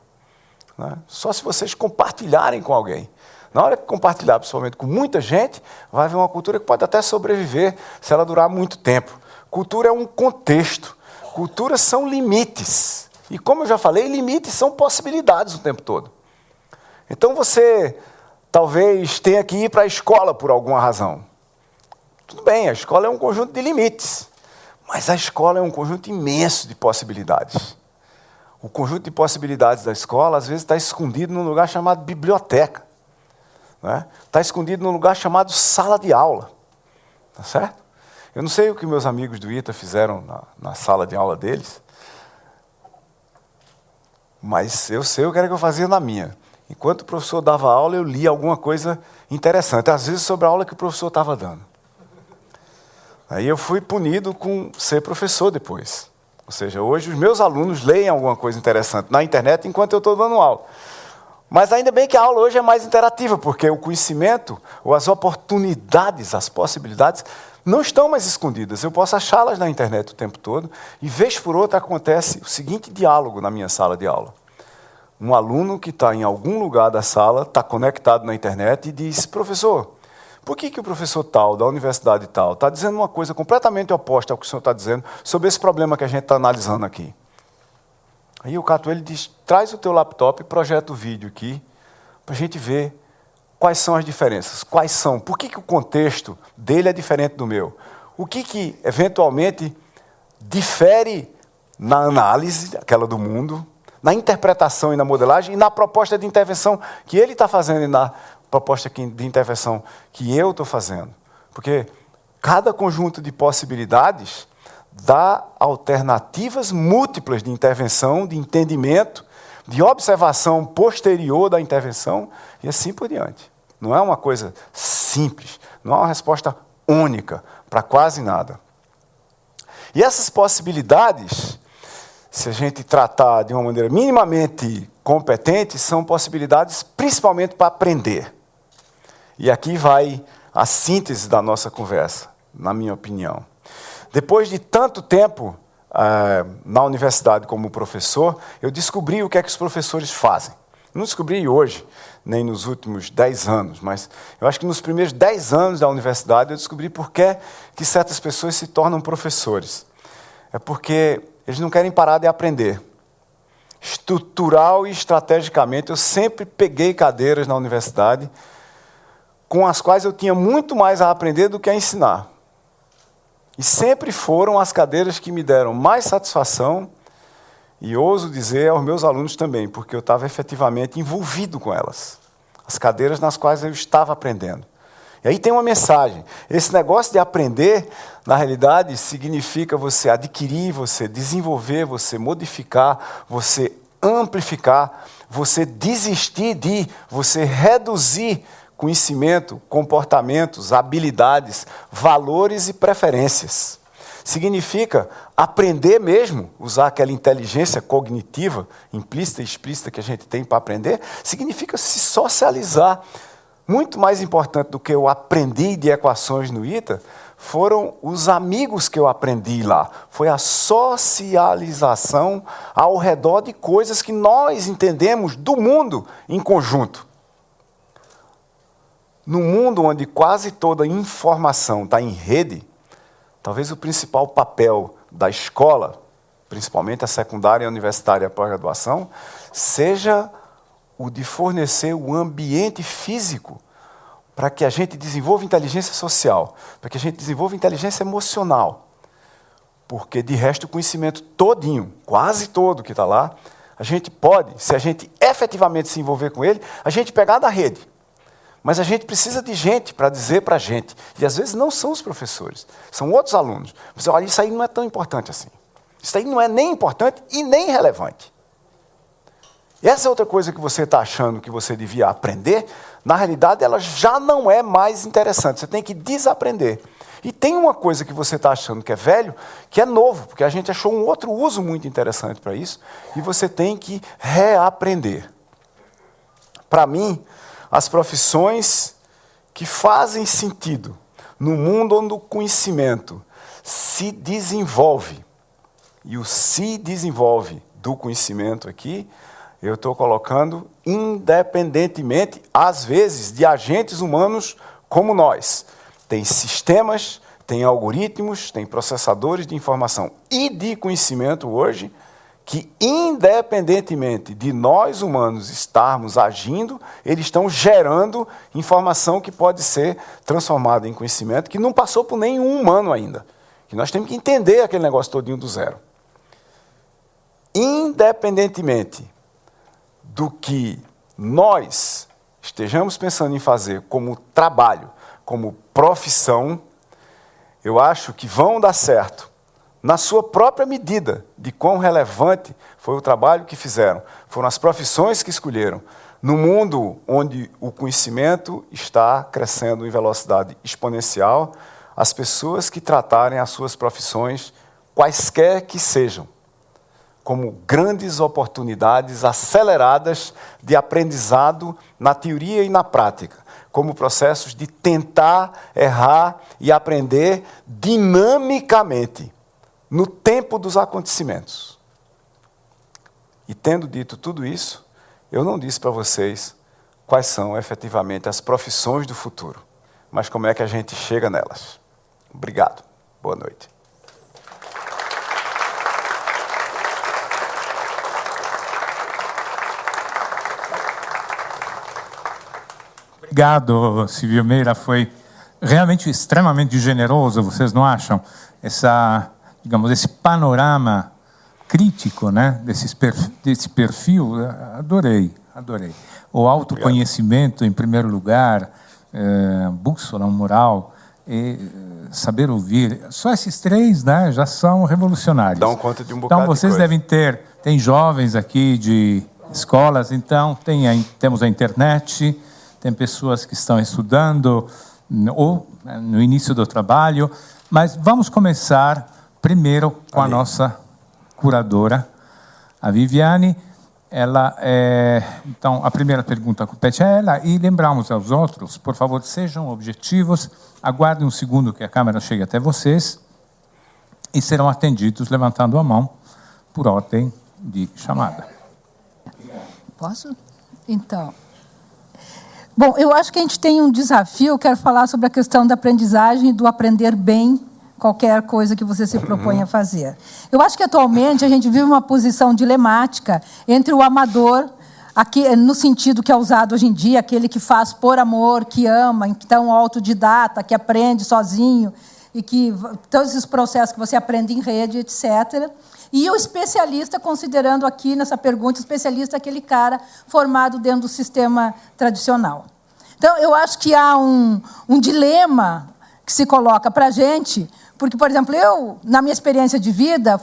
né? Só se vocês compartilharem com alguém. Na hora que compartilhar, principalmente com muita gente, vai haver uma cultura que pode até sobreviver se ela durar muito tempo. Cultura é um contexto. Culturas são limites. E, como eu já falei, limites são possibilidades o tempo todo. Então, você talvez tenha que ir para a escola por alguma razão. Tudo bem, a escola é um conjunto de limites. Mas a escola é um conjunto imenso de possibilidades. O conjunto de possibilidades da escola, às vezes, está escondido num lugar chamado biblioteca. Né? Está escondido num lugar chamado sala de aula. Tá certo? Eu não sei o que meus amigos do ITA fizeram na sala de aula deles, mas eu sei o que era que eu fazia na minha. Enquanto o professor dava aula, eu lia alguma coisa interessante, às vezes sobre a aula que o professor estava dando. Aí eu fui punido com ser professor depois. Ou seja, hoje os meus alunos leem alguma coisa interessante na internet enquanto eu estou dando aula. Mas ainda bem que a aula hoje é mais interativa, porque o conhecimento, ou as oportunidades, as possibilidades, não estão mais escondidas. Eu posso achá-las na internet o tempo todo, e vez por outra acontece o seguinte diálogo na minha sala de aula. Um aluno que está em algum lugar da sala, está conectado na internet e diz: professor, por que o professor tal, da universidade tal, está dizendo uma coisa completamente oposta ao que o senhor está dizendo sobre esse problema que a gente está analisando aqui? Aí eu cato ele e diz: traz o teu laptop e projeta o vídeo aqui, para a gente ver quais são as diferenças, quais são, por que o contexto dele é diferente do meu, o que eventualmente difere na análise, aquela do mundo, na interpretação e na modelagem, e na proposta de intervenção que ele está fazendo e na proposta de intervenção que eu estou fazendo. Porque cada conjunto de possibilidades dá alternativas múltiplas de intervenção, de entendimento, de observação posterior da intervenção e assim por diante. Não é uma coisa simples, não é uma resposta única para quase nada. E essas possibilidades, se a gente tratar de uma maneira minimamente competente, são possibilidades principalmente para aprender. E aqui vai a síntese da nossa conversa, na minha opinião. Depois de tanto tempo na universidade como professor, eu descobri o que é que os professores fazem. Não descobri hoje, nem nos últimos 10 anos, mas eu acho que nos primeiros 10 anos da universidade eu descobri por que certas pessoas se tornam professores. É porque eles não querem parar de aprender. Estrutural e estrategicamente, eu sempre peguei cadeiras na universidade com as quais eu tinha muito mais a aprender do que a ensinar. E sempre foram as cadeiras que me deram mais satisfação, e ouso dizer aos meus alunos também, porque eu estava efetivamente envolvido com elas. As cadeiras nas quais eu estava aprendendo. E aí tem uma mensagem. Esse negócio de aprender, na realidade, significa você adquirir, você desenvolver, você modificar, você amplificar, você desistir de, você reduzir conhecimento, comportamentos, habilidades, valores e preferências. Significa aprender mesmo, usar aquela inteligência cognitiva, implícita e explícita que a gente tem para aprender, significa se socializar. Muito mais importante do que eu aprendi de equações no ITA, foram os amigos que eu aprendi lá. Foi a socialização ao redor de coisas que nós entendemos do mundo em conjunto. No mundo onde quase toda informação está em rede, talvez o principal papel da escola, principalmente a secundária e a universitária e a pós-graduação, seja o de fornecer o ambiente físico para que a gente desenvolva inteligência social, para que a gente desenvolva inteligência emocional. Porque, de resto, o conhecimento todinho, quase todo que está lá, a gente pode, se a gente efetivamente se envolver com ele, a gente pegar da rede. Mas a gente precisa de gente para dizer para a gente. E às vezes não são os professores, são outros alunos. Mas olha, isso aí não é tão importante assim. Isso aí não é nem importante e nem relevante. E essa é outra coisa que você está achando que você devia aprender, na realidade ela já não é mais interessante. Você tem que desaprender. E tem uma coisa que você está achando que é velho, que é novo, porque a gente achou um outro uso muito interessante para isso, e você tem que reaprender. Para mim, as profissões que fazem sentido no mundo onde o conhecimento se desenvolve, e o se desenvolve do conhecimento aqui, eu estou colocando independentemente, às vezes, de agentes humanos como nós. Tem sistemas, tem algoritmos, tem processadores de informação e de conhecimento hoje, que, independentemente de nós humanos estarmos agindo, eles estão gerando informação que pode ser transformada em conhecimento, que não passou por nenhum humano ainda. Que nós temos que entender aquele negócio todinho do zero. Independentemente do que nós estejamos pensando em fazer como trabalho, como profissão, eu acho que vão dar certo na sua própria medida, de quão relevante foi o trabalho que fizeram, foram as profissões que escolheram, no mundo onde o conhecimento está crescendo em velocidade exponencial, as pessoas que tratarem as suas profissões, quaisquer que sejam, como grandes oportunidades aceleradas de aprendizado na teoria e na prática, como processos de tentar, errar e aprender dinamicamente, no tempo dos acontecimentos. E tendo dito tudo isso, eu não disse para vocês quais são efetivamente as profissões do futuro, mas como é que a gente chega nelas. Obrigado. Boa noite. Obrigado, Silvio Meira. Foi realmente extremamente generoso, vocês não acham? Digamos, esse panorama crítico, né, desse perfil, adorei. O autoconhecimento, em primeiro lugar, bússola moral e saber ouvir. Só esses três, né, já são revolucionários. Dão conta de um bocado de coisa. Então, vocês devem tem jovens aqui de escolas, então, temos a internet, tem pessoas que estão estudando ou no início do trabalho, mas vamos começar primeiro com a nossa curadora, a Viviane. Então, a primeira pergunta compete a ela, e lembramos aos outros, por favor, sejam objetivos, aguardem um segundo que a câmera chegue até vocês, e serão atendidos levantando a mão por ordem de chamada. Posso? Então... Bom, eu acho que a gente tem um desafio, quero falar sobre a questão da aprendizagem e do aprender bem qualquer coisa que você se propõe a fazer. Eu acho que, atualmente, a gente vive uma posição dilemática entre o amador, no sentido que é usado hoje em dia, aquele que faz por amor, que ama, então autodidata, que aprende sozinho, e que todos esses processos que você aprende em rede, etc., e o especialista, considerando aqui, nessa pergunta, especialista é aquele cara formado dentro do sistema tradicional. Então, eu acho que há um dilema que se coloca para a gente, porque, por exemplo, eu, na minha experiência de vida,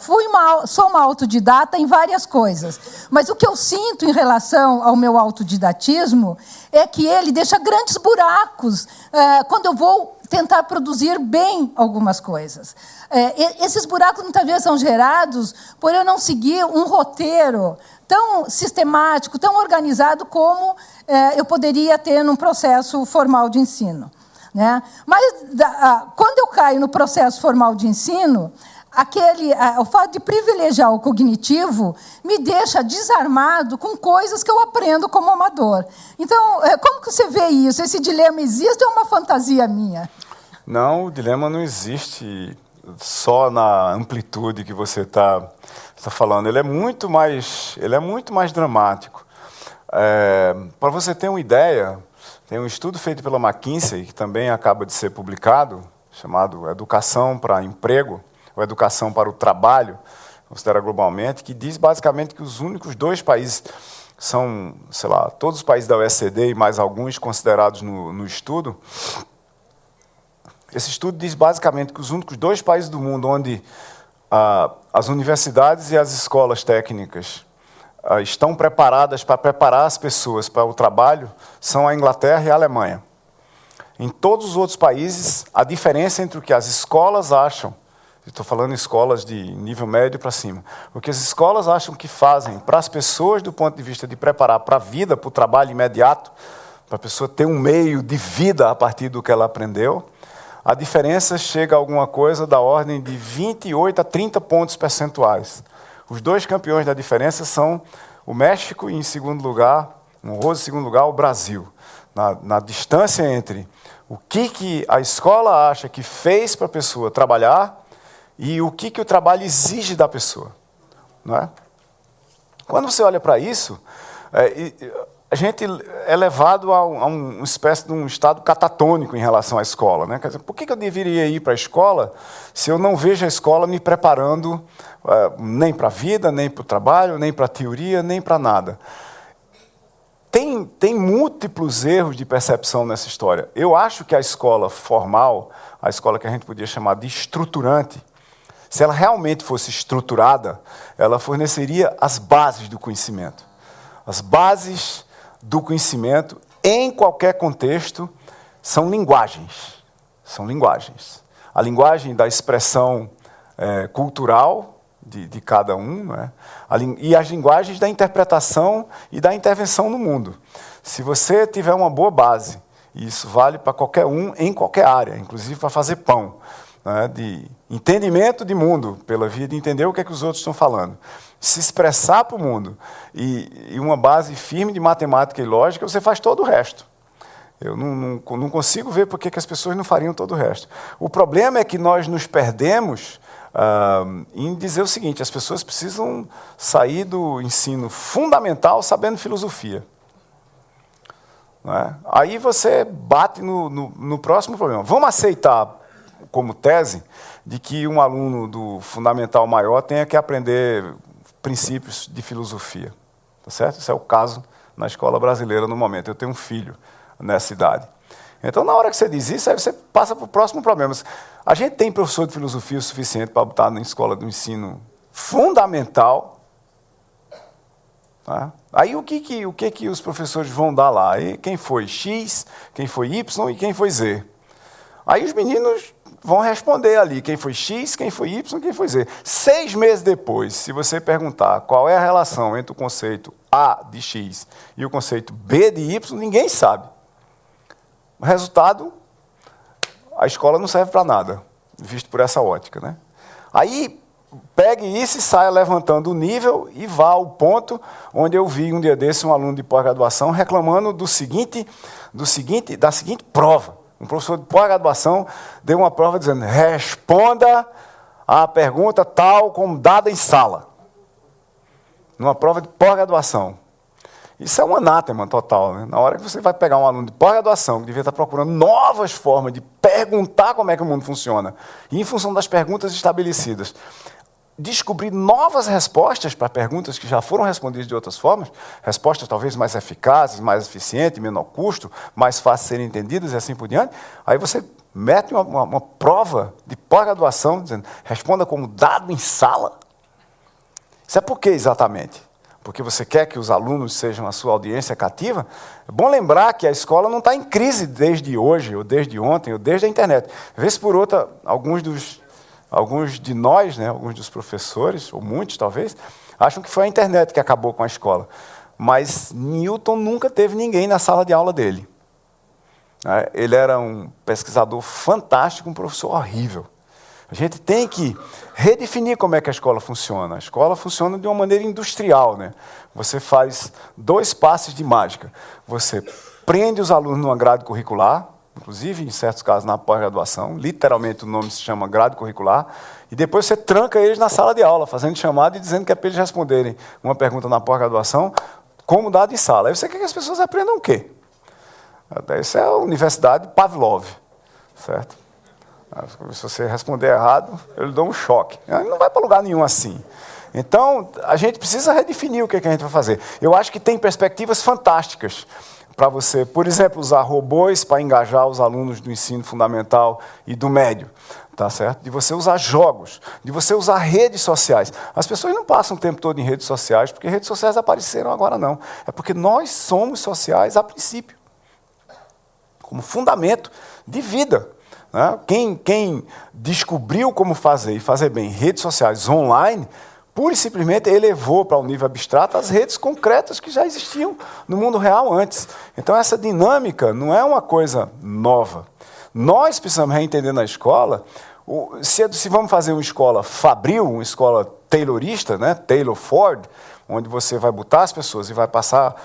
sou uma autodidata em várias coisas, mas o que eu sinto em relação ao meu autodidatismo é que ele deixa grandes buracos quando eu vou tentar produzir bem algumas coisas. Esses buracos, muitas vezes, são gerados por eu não seguir um roteiro tão sistemático, tão organizado como eu poderia ter num processo formal de ensino, né? Mas, quando eu caio no processo formal de ensino, o fato de privilegiar o cognitivo me deixa desarmado com coisas que eu aprendo como amador. Então, como que você vê isso? Esse dilema existe ou é uma fantasia minha? Não, o dilema não existe só na amplitude que você está falando. Ele é muito mais dramático. Para você ter uma ideia, tem um estudo feito pela McKinsey, que também acaba de ser publicado, chamado Educação para Emprego, ou Educação para o Trabalho, considera globalmente, que diz basicamente que os únicos 2 países são, sei lá, todos os países da OECD e mais alguns considerados no estudo. Esse estudo diz basicamente que os únicos 2 países do mundo onde as universidades e as escolas técnicas estão preparadas para preparar as pessoas para o trabalho são a Inglaterra e a Alemanha. Em todos os outros países, a diferença entre o que as escolas acham, estou falando em escolas de nível médio para cima, o que as escolas acham que fazem para as pessoas do ponto de vista de preparar para a vida, para o trabalho imediato, para a pessoa ter um meio de vida a partir do que ela aprendeu, a diferença chega a alguma coisa da ordem de 28 a 30 pontos percentuais. Os 2 campeões da diferença são o México e, em segundo lugar, um honroso segundo lugar, o Brasil. Na distância entre o que a escola acha que fez para a pessoa trabalhar e o que o trabalho exige da pessoa. Não é? Quando você olha para isso, a gente é levado a uma espécie de um estado catatônico em relação à escola, né? Quer dizer, por que eu deveria ir para a escola se eu não vejo a escola me preparando nem para a vida, nem para o trabalho, nem para a teoria, nem para nada? Tem múltiplos erros de percepção nessa história. Eu acho que a escola formal, a escola que a gente podia chamar de estruturante, se ela realmente fosse estruturada, ela forneceria as bases do conhecimento. As bases do conhecimento, em qualquer contexto, são linguagens. São linguagens. A linguagem da expressão cultural de cada um, né? E as linguagens da interpretação e da intervenção no mundo. Se você tiver uma boa base, e isso vale para qualquer um, em qualquer área, inclusive para fazer pão, né? De entendimento de mundo, pela via de entender o que é que os outros estão falando, se expressar para o mundo, e uma base firme de matemática e lógica, você faz todo o resto. Eu não consigo ver por que as pessoas não fariam todo o resto. O problema é que nós nos perdemos em dizer o seguinte: as pessoas precisam sair do ensino fundamental sabendo filosofia. Não é? Aí você bate no próximo problema. Vamos aceitar como tese de que um aluno do fundamental maior tenha que aprender princípios de filosofia. Tá certo? Esse é o caso na escola brasileira no momento. Eu tenho um filho nessa idade. Então, na hora que você diz isso, aí você passa para o próximo problema. A gente tem professor de filosofia o suficiente para botar na escola do ensino fundamental. Tá? Aí o que os professores vão dar lá? Aí, quem foi X, quem foi Y e quem foi Z. Aí os meninos vão responder ali quem foi X, quem foi Y e quem foi Z. 6 meses depois, se você perguntar qual é a relação entre o conceito A de X e o conceito B de Y, ninguém sabe. O resultado, a escola não serve para nada, visto por essa ótica, né? Aí, pegue isso e saia levantando o nível e vá ao ponto onde eu vi um dia desse um aluno de pós-graduação reclamando da seguinte prova. Um professor de pós-graduação deu uma prova dizendo: responda a pergunta tal como dada em sala. Numa prova de pós-graduação. Isso é um anátema total, né? Na hora que você vai pegar um aluno de pós-graduação que devia estar procurando novas formas de perguntar como é que o mundo funciona, e em função das perguntas estabelecidas, descobrir novas respostas para perguntas que já foram respondidas de outras formas, respostas talvez mais eficazes, mais eficientes, menor custo, mais fáceis de serem entendidas e assim por diante, aí você mete uma prova de pós-graduação dizendo: responda como dado em sala. Isso é por quê exatamente? Porque você quer que os alunos sejam a sua audiência cativa? É bom lembrar que a escola não está em crise desde hoje, ou desde ontem, ou desde a internet. Vez por outra, alguns de nós, né, alguns dos professores, ou muitos talvez, acham que foi a internet que acabou com a escola. Mas Newton nunca teve ninguém na sala de aula dele. Ele era um pesquisador fantástico, um professor horrível. A gente tem que redefinir como é que a escola funciona. A escola funciona de uma maneira industrial, né? Você faz 2 passes de mágica. Você prende os alunos numa grade curricular, inclusive, em certos casos, na pós-graduação. Literalmente, o nome se chama grade curricular. E depois você tranca eles na sala de aula, fazendo chamada e dizendo que é para eles responderem uma pergunta na pós-graduação como dado em sala. Aí você quer que as pessoas aprendam o quê? Isso é a Universidade Pavlov, certo? Se você responder errado, eu lhe dou um choque. Não vai para lugar nenhum assim. Então, a gente precisa redefinir o que a gente vai fazer. Eu acho que tem perspectivas fantásticas para você, por exemplo, usar robôs para engajar os alunos do ensino fundamental e do médio. Tá certo? De você usar jogos, de você usar redes sociais. As pessoas não passam o tempo todo em redes sociais porque redes sociais apareceram agora, não. É porque nós somos sociais a princípio, como fundamento de vida. Quem descobriu como fazer e fazer bem redes sociais online, pura e simplesmente elevou para um nível abstrato as redes concretas que já existiam no mundo real antes. Então, essa dinâmica não é uma coisa nova. Nós precisamos reentender na escola, se vamos fazer uma escola fabril, uma escola taylorista, né, Taylor Ford, onde você vai botar as pessoas e vai passar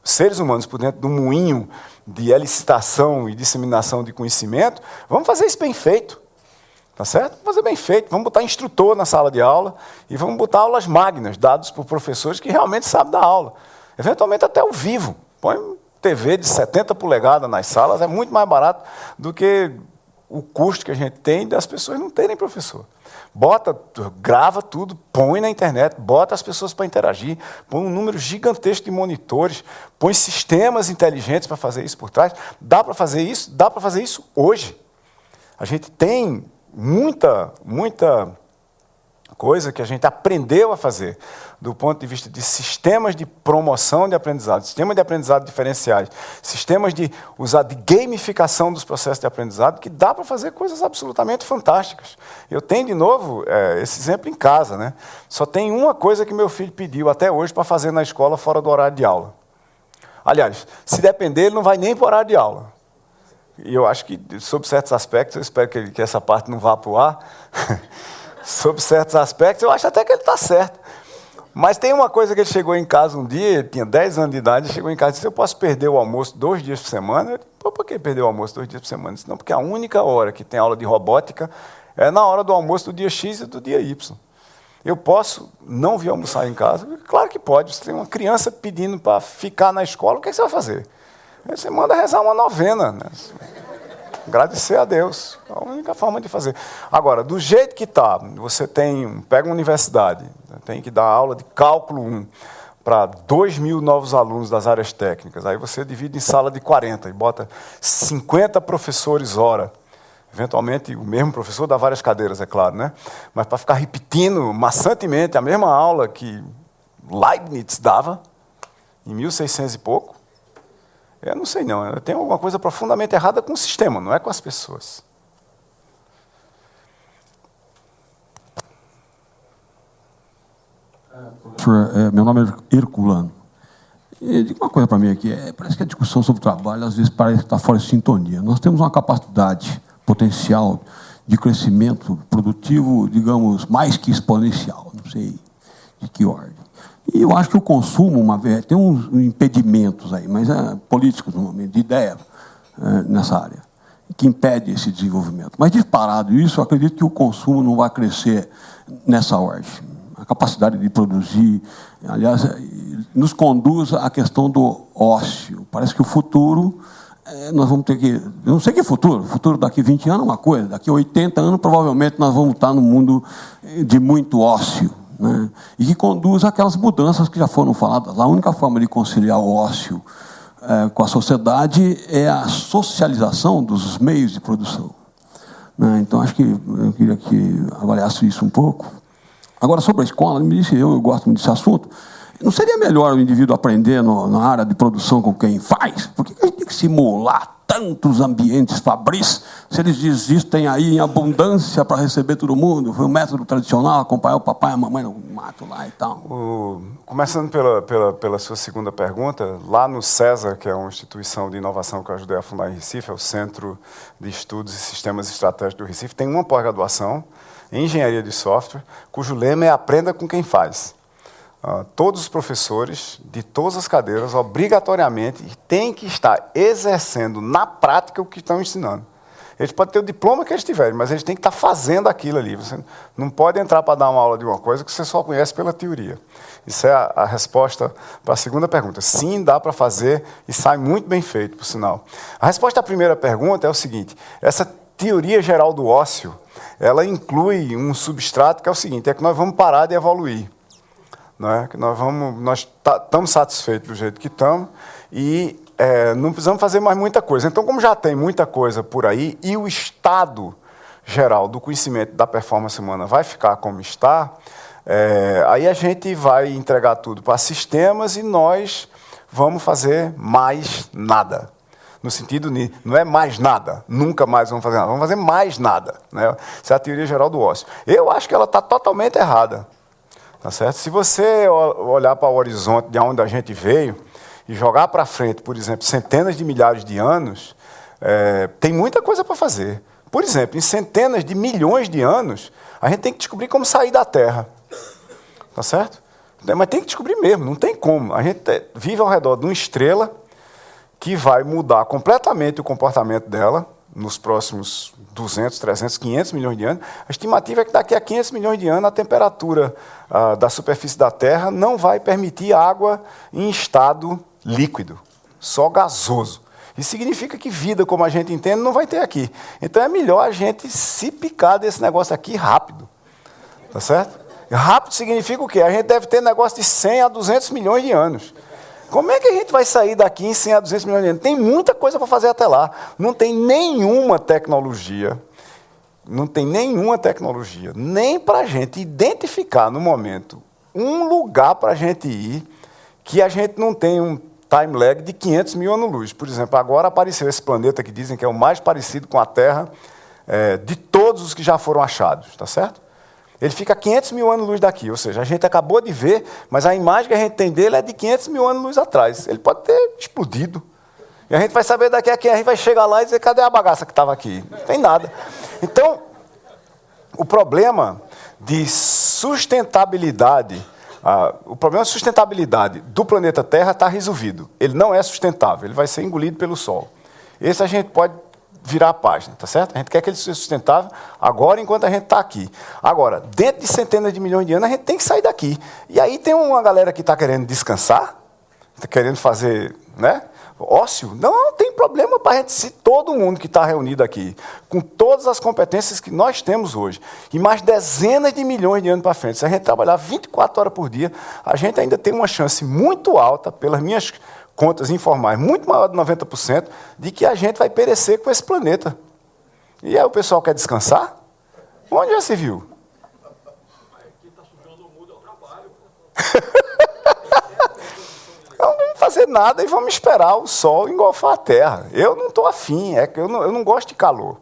seres humanos por dentro do moinho de elicitação e disseminação de conhecimento, vamos fazer isso bem feito, tá certo? Vamos fazer bem feito, vamos botar instrutor na sala de aula e vamos botar aulas magnas, dadas por professores que realmente sabem dar aula, eventualmente até ao vivo. Põe TV de 70 polegadas nas salas, é muito mais barato do que o custo que a gente tem das pessoas não terem professor. Grava tudo, põe na internet, bota as pessoas para interagir, põe um número gigantesco de monitores, põe sistemas inteligentes para fazer isso por trás. Dá para fazer isso hoje. A gente tem muita coisa que a gente aprendeu a fazer do ponto de vista de sistemas de promoção de aprendizado, sistemas de aprendizado diferenciais, sistemas de usar de gamificação dos processos de aprendizado, que dá para fazer coisas absolutamente fantásticas. Eu tenho, de novo, esse exemplo em casa, né? Só tem uma coisa que meu filho pediu até hoje para fazer na escola fora do horário de aula. Aliás, se depender, ele não vai nem para o horário de aula. E eu acho que, sob certos aspectos, eu espero que essa parte não vá para o ar, sob certos aspectos, eu acho até que ele está certo. Mas tem uma coisa que ele chegou em casa um dia, ele tinha 10 anos de idade, chegou em casa e disse, eu posso perder o almoço 2 dias por semana? Eu disse, por que perder o almoço 2 dias por semana? Eu disse, não, porque a única hora que tem aula de robótica é na hora do almoço do dia X e do dia Y. Eu posso não vir almoçar em casa? Claro que pode. Você tem uma criança pedindo para ficar na escola, o que você vai fazer? Você manda rezar uma novena, né? Agradecer a Deus. É a única forma de fazer. Agora, do jeito que está, você pega uma universidade, tem que dar aula de cálculo 1 para 2.000 novos alunos das áreas técnicas. Aí você divide em sala de 40 e bota 50 professores hora. Eventualmente, o mesmo professor dá várias cadeiras, é claro, né? Mas para ficar repetindo maçantemente a mesma aula que Leibniz dava, em 1600 e pouco, eu não sei não, tem alguma coisa profundamente errada com o sistema, não é com as pessoas. Meu nome é Herculano. Diga uma coisa para mim aqui, parece que a discussão sobre o trabalho às vezes parece que está fora de sintonia. Nós temos uma capacidade potencial de crescimento produtivo, digamos, mais que exponencial, não sei de que ordem. E eu acho que o consumo, tem uns impedimentos aí, mas políticos, normalmente, de ideia nessa área, que impede esse desenvolvimento. Mas, disparado isso, eu acredito que o consumo não vai crescer nessa ordem. A capacidade de produzir, aliás, nos conduz à questão do ócio. Parece que o futuro, nós vamos ter que... Eu não sei que futuro. O futuro daqui 20 anos é uma coisa, daqui 80 anos, provavelmente, nós vamos estar num mundo de muito ócio. Né? E que conduz àquelas mudanças que já foram faladas. A única forma de conciliar o ócio com a sociedade é a socialização dos meios de produção. Né? Então, acho que eu queria que avaliasse isso um pouco. Agora, sobre a escola, me disse, eu gosto muito desse assunto, não seria melhor o indivíduo aprender na área de produção com quem faz? Por que a gente tem que simular tantos ambientes fabris, se eles existem aí em abundância para receber todo mundo? Foi um método tradicional, acompanhar o papai e a mamãe no mato lá e tal. Começando pela sua segunda pergunta, lá no César, que é uma instituição de inovação que eu ajudei a fundar em Recife, é o Centro de Estudos e Sistemas Estratégicos do Recife, tem uma pós-graduação em Engenharia de Software, cujo lema é Aprenda com quem faz. Todos os professores de todas as cadeiras, obrigatoriamente, têm que estar exercendo na prática o que estão ensinando. Eles podem ter o diploma que eles tiverem, mas eles têm que estar fazendo aquilo ali. Você não pode entrar para dar uma aula de uma coisa que você só conhece pela teoria. Isso é a resposta para a segunda pergunta. Sim, dá para fazer e sai muito bem feito, por sinal. A resposta à primeira pergunta é o seguinte: essa teoria geral do ócio, ela inclui um substrato que é o seguinte, é que nós vamos parar de evoluir. Não é? Que nós estamos satisfeitos do jeito que estamos e não precisamos fazer mais muita coisa. Então, como já tem muita coisa por aí e o estado geral do conhecimento da performance humana vai ficar como está, aí a gente vai entregar tudo para sistemas e nós vamos fazer mais nada. No sentido de, não é mais nada, nunca mais vamos fazer nada, vamos fazer mais nada. Né? Essa é a teoria geral do ócio. Eu acho que ela está totalmente errada. Tá certo? Se você olhar para o horizonte de onde a gente veio e jogar para frente, por exemplo, centenas de milhares de anos, tem muita coisa para fazer. Por exemplo, em centenas de milhões de anos, a gente tem que descobrir como sair da Terra. Tá certo? Mas tem que descobrir mesmo, não tem como. A gente vive ao redor de uma estrela que vai mudar completamente o comportamento dela nos próximos 200, 300, 500 milhões de anos. A estimativa é que daqui a 500 milhões de anos a temperatura da superfície da Terra não vai permitir água em estado líquido, só gasoso. Isso significa que vida, como a gente entende, não vai ter aqui. Então é melhor a gente se picar desse negócio aqui rápido. Tá certo? Rápido significa o quê? A gente deve ter negócio de 100 a 200 milhões de anos. Como é que a gente vai sair daqui em 100 a 200 milhões de anos? Tem muita coisa para fazer até lá. Não tem nenhuma tecnologia não tem nenhuma tecnologia, nem para a gente identificar no momento um lugar para a gente ir que a gente não tem um time lag de 500 mil anos-luz. Por exemplo, agora apareceu esse planeta que dizem que é o mais parecido com a Terra de todos os que já foram achados, tá certo? Ele fica a 500 mil anos-luz daqui, ou seja, a gente acabou de ver, mas a imagem que a gente tem dele é de 500 mil anos-luz atrás. Ele pode ter explodido. E a gente vai saber daqui a quem, a gente vai chegar lá e dizer, cadê a bagaça que estava aqui? Não tem nada. Então, o problema de sustentabilidade, o problema de sustentabilidade do planeta Terra está resolvido. Ele não é sustentável, ele vai ser engolido pelo Sol. Esse a gente pode virar a página, tá certo? A gente quer que ele seja sustentável agora, enquanto a gente está aqui. Agora, dentro de centenas de milhões de anos, a gente tem que sair daqui. E aí tem uma galera que está querendo descansar, está querendo fazer, né? Ócio? Não tem problema para a gente, se todo mundo que está reunido aqui, com todas as competências que nós temos hoje, e mais dezenas de milhões de anos para frente, se a gente trabalhar 24 horas por dia, a gente ainda tem uma chance muito alta, pelas minhas contas informais, muito maior de 90%, de que a gente vai perecer com esse planeta. E aí o pessoal quer descansar? Onde já se viu? Aqui está sujando o mundo ao trabalho. Não vamos fazer nada e vamos esperar o Sol engolfar a Terra. Eu não estou afim, que eu não gosto de calor.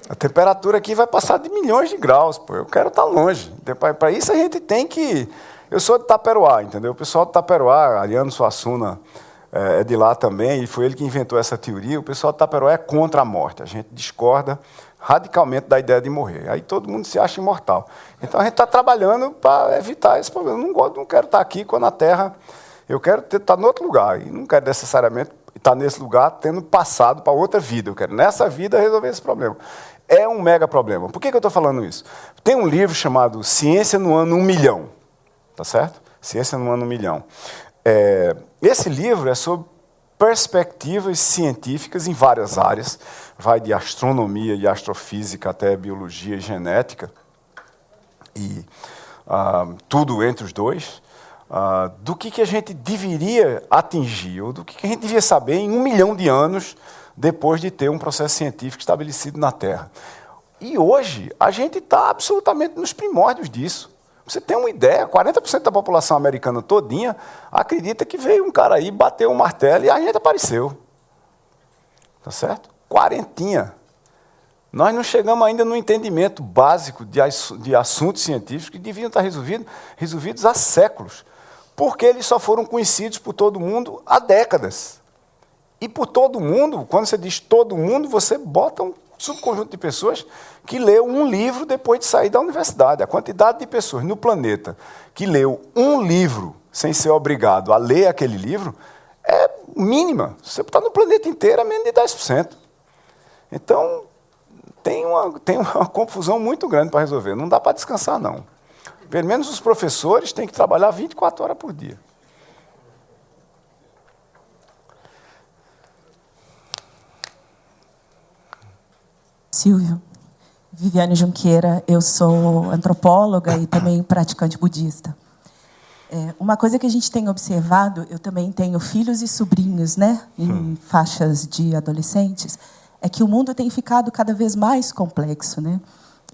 A temperatura aqui vai passar de milhões de graus, pô. Eu quero estar longe. Para isso a gente tem que... Eu sou de Taperoá, entendeu? O pessoal de Taperoá, Ariano Suassuna, é de lá também, e foi ele que inventou essa teoria. O pessoal de Taperoá é contra a morte. A gente discorda radicalmente da ideia de morrer. Aí todo mundo se acha imortal. Então a gente está trabalhando para evitar esse problema. Eu não quero estar aqui quando a Terra... Eu quero estar em outro lugar, e não quero necessariamente estar nesse lugar tendo passado para outra vida. Eu quero, nessa vida, resolver esse problema. É um mega problema. Por que eu estou falando isso? Tem um livro chamado Ciência no Ano 1.000.000, tá certo? Ciência no Ano 1.000.000. Esse livro é sobre perspectivas científicas em várias áreas, vai de astronomia e astrofísica até biologia e genética, e tudo entre os dois. Do que a gente deveria atingir, ou do que a gente devia saber em 1.000.000 de anos depois de ter um processo científico estabelecido na Terra. E hoje, a gente está absolutamente nos primórdios disso. Você tem uma ideia, 40% da população americana todinha acredita que veio um cara aí, bateu um martelo e a gente apareceu. Tá certo? Quarentinha. Nós não chegamos ainda no entendimento básico de assuntos científicos que deviam estar resolvidos há séculos. Porque eles só foram conhecidos por todo mundo há décadas. E por todo mundo, quando você diz todo mundo, você bota um subconjunto de pessoas que leu um livro depois de sair da universidade. A quantidade de pessoas no planeta que leu um livro sem ser obrigado a ler aquele livro é mínima. Se você está no planeta inteiro, é menos de 10%. Então, tem uma confusão muito grande para resolver. Não dá para descansar, não. Pelo menos os professores têm que trabalhar 24 horas por dia. Silvio, Viviane Junqueira, eu sou antropóloga e também praticante budista. Uma coisa que a gente tem observado, eu também tenho filhos e sobrinhos, né, em faixas de adolescentes, é que o mundo tem ficado cada vez mais complexo, né?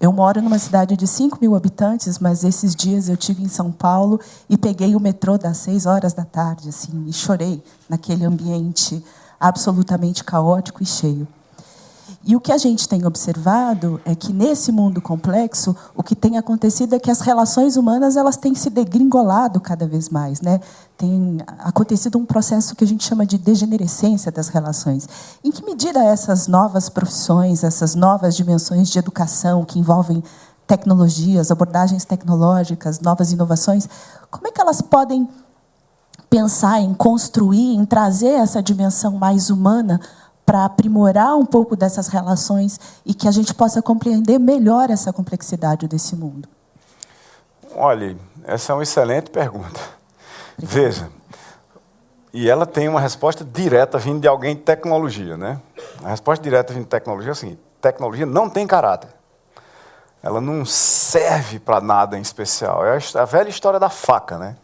Eu moro numa cidade de 5.000 habitantes, mas esses dias eu estive em São Paulo e peguei o metrô das 6 horas da tarde, assim, e chorei naquele ambiente absolutamente caótico e cheio. E o que a gente tem observado é que, nesse mundo complexo, o que tem acontecido é que as relações humanas elas têm se degringolado cada vez mais, né? Tem acontecido um processo que a gente chama de degenerescência das relações. Em que medida essas novas profissões, essas novas dimensões de educação que envolvem tecnologias, abordagens tecnológicas, novas inovações, como é que elas podem pensar em construir, em trazer essa dimensão mais humana para aprimorar um pouco dessas relações e que a gente possa compreender melhor essa complexidade desse mundo? Olha, essa é uma excelente pergunta. Veja, e ela tem uma resposta direta vindo de alguém de tecnologia, né? A resposta direta vindo de tecnologia é assim: tecnologia não tem caráter. Ela não serve para nada em especial. É a velha história da faca, né?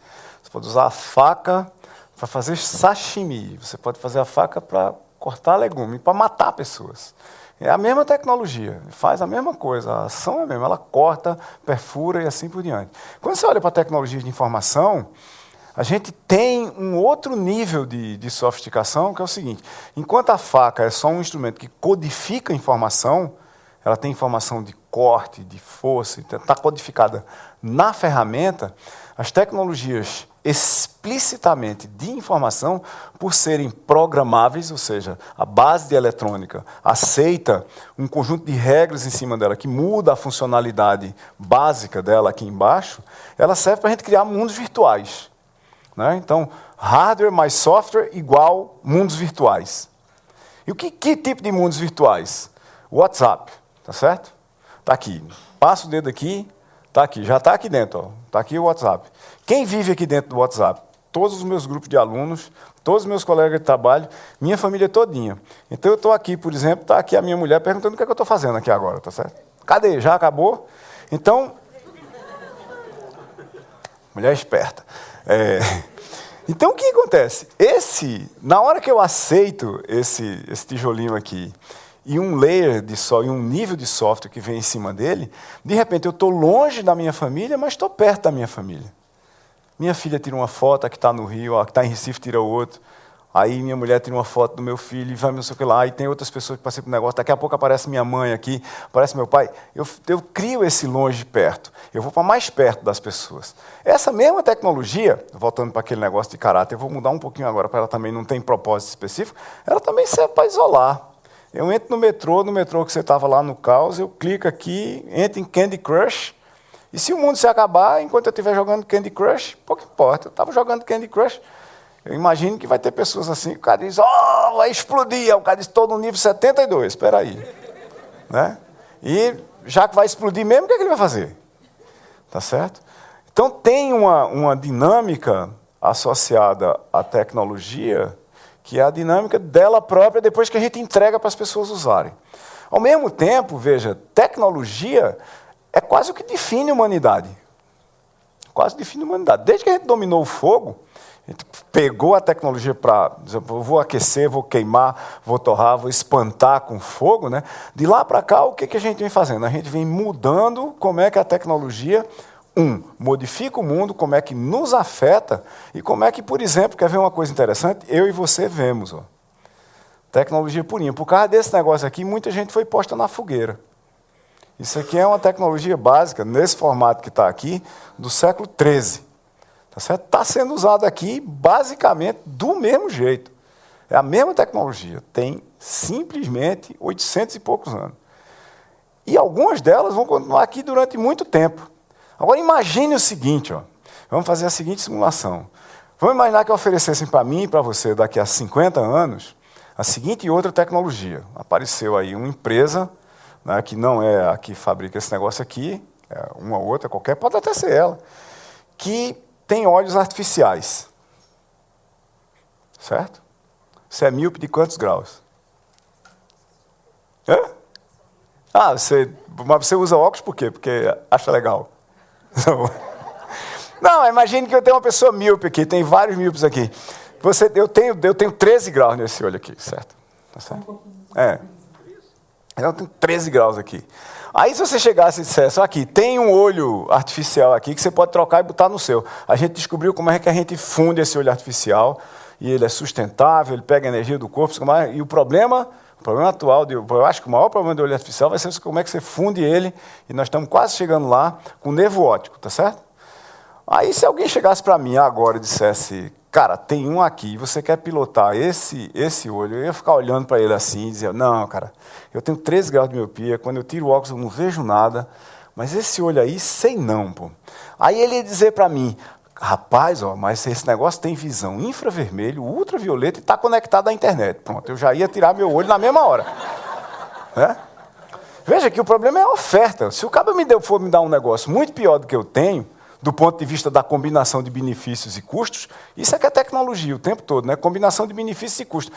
Você pode usar a faca para fazer sashimi, você pode fazer a faca para cortar legume, para matar pessoas. É a mesma tecnologia, faz a mesma coisa, a ação é a mesma, ela corta, perfura e assim por diante. Quando você olha para a tecnologia de informação, a gente tem um outro nível de sofisticação, que é o seguinte: enquanto a faca é só um instrumento que codifica informação, ela tem informação de corte, de força, está codificada na ferramenta, as tecnologias explicitamente de informação, por serem programáveis, ou seja, a base de eletrônica aceita um conjunto de regras em cima dela que muda a funcionalidade básica dela aqui embaixo, ela serve para a gente criar mundos virtuais. Né? Então, hardware mais software igual mundos virtuais. E que tipo de mundos virtuais? WhatsApp, tá certo? Está aqui. Passa o dedo aqui, está aqui. Já está aqui dentro. Está aqui o WhatsApp. Quem vive aqui dentro do WhatsApp? Todos os meus grupos de alunos, todos os meus colegas de trabalho, minha família todinha. Então, eu estou aqui, por exemplo, está aqui a minha mulher perguntando o que é que eu estou fazendo aqui agora, tá certo? Cadê? Já acabou? Então, mulher esperta. Então, o que acontece? Na hora que eu aceito esse tijolinho aqui, e um layer e um nível de software que vem em cima dele, de repente eu estou longe da minha família, mas estou perto da minha família. Minha filha tira uma foto, a que está no Rio, a que está em Recife tira outra. Aí minha mulher tira uma foto do meu filho e vai não sei o que lá. E tem outras pessoas que passam por um negócio. Daqui a pouco aparece minha mãe aqui, aparece meu pai. Eu crio esse longe perto. Eu vou para mais perto das pessoas. Essa mesma tecnologia, voltando para aquele negócio de caráter, eu vou mudar um pouquinho agora, para ela também não ter propósito específico, ela também serve para isolar. Eu entro no metrô que você estava lá no caos, eu clico aqui, entro em Candy Crush, e se o mundo se acabar, enquanto eu estiver jogando Candy Crush, pouco importa, eu estava jogando Candy Crush, eu imagino que vai ter pessoas assim, o cara diz, vai explodir, o cara diz, estou no nível 72, espera aí. Né? E já que vai explodir mesmo, o que é que ele vai fazer? Tá certo? Então tem uma dinâmica associada à tecnologia, que é a dinâmica dela própria depois que a gente entrega para as pessoas usarem. Ao mesmo tempo, veja, tecnologia é quase o que define a humanidade. Quase define a humanidade. Desde que a gente dominou o fogo, a gente pegou a tecnologia para, vou aquecer, vou queimar, vou torrar, vou espantar com fogo, né? De lá para cá, o que a gente vem fazendo? A gente vem mudando como é que a tecnologia modifica o mundo, como é que nos afeta e como é que, por exemplo, quer ver uma coisa interessante? Eu e você vemos. Tecnologia purinha. Por causa desse negócio aqui, muita gente foi posta na fogueira. Isso aqui é uma tecnologia básica, nesse formato que está aqui, do século XIII. Tá certo? Está sendo usado aqui, basicamente, do mesmo jeito. É a mesma tecnologia. Tem, simplesmente, 800 e poucos anos. E algumas delas vão continuar aqui durante muito tempo. Agora, imagine o seguinte, vamos fazer a seguinte simulação. Vamos imaginar que oferecessem para mim e para você, daqui a 50 anos, a seguinte e outra tecnologia. Apareceu aí uma empresa, né, que não é a que fabrica esse negócio aqui, é uma outra qualquer, pode até ser ela, que tem olhos artificiais. Certo? Você é míope de quantos graus? Mas você usa óculos por quê? Porque acha legal. Não, imagine que eu tenho uma pessoa míope aqui, tem vários míopes aqui. Eu tenho 13 graus nesse olho aqui, certo? Tá certo? Eu tenho 13 graus aqui. Aí se você chegasse e dissesse, aqui, tem um olho artificial aqui que você pode trocar e botar no seu. A gente descobriu como é que a gente funde esse olho artificial, e ele é sustentável, ele pega a energia do corpo, e o problema atual, eu acho que o maior problema do olho artificial vai ser como é que você funde ele, e nós estamos quase chegando lá com nervo óptico, tá certo? Aí se alguém chegasse para mim agora e dissesse, cara, tem um aqui, você quer pilotar esse olho, eu ia ficar olhando para ele assim e dizer, não, cara, eu tenho 13 graus de miopia, quando eu tiro o óculos eu não vejo nada, mas esse olho aí, sei não, pô. Aí ele ia dizer para mim, rapaz, mas esse negócio tem visão infravermelho, ultravioleta e está conectado à internet. Pronto, eu já ia tirar meu olho na mesma hora. Veja que o problema é a oferta. Se o cara for me dar um negócio muito pior do que eu tenho, do ponto de vista da combinação de benefícios e custos, isso é que é tecnologia o tempo todo, né? Combinação de benefícios e custos.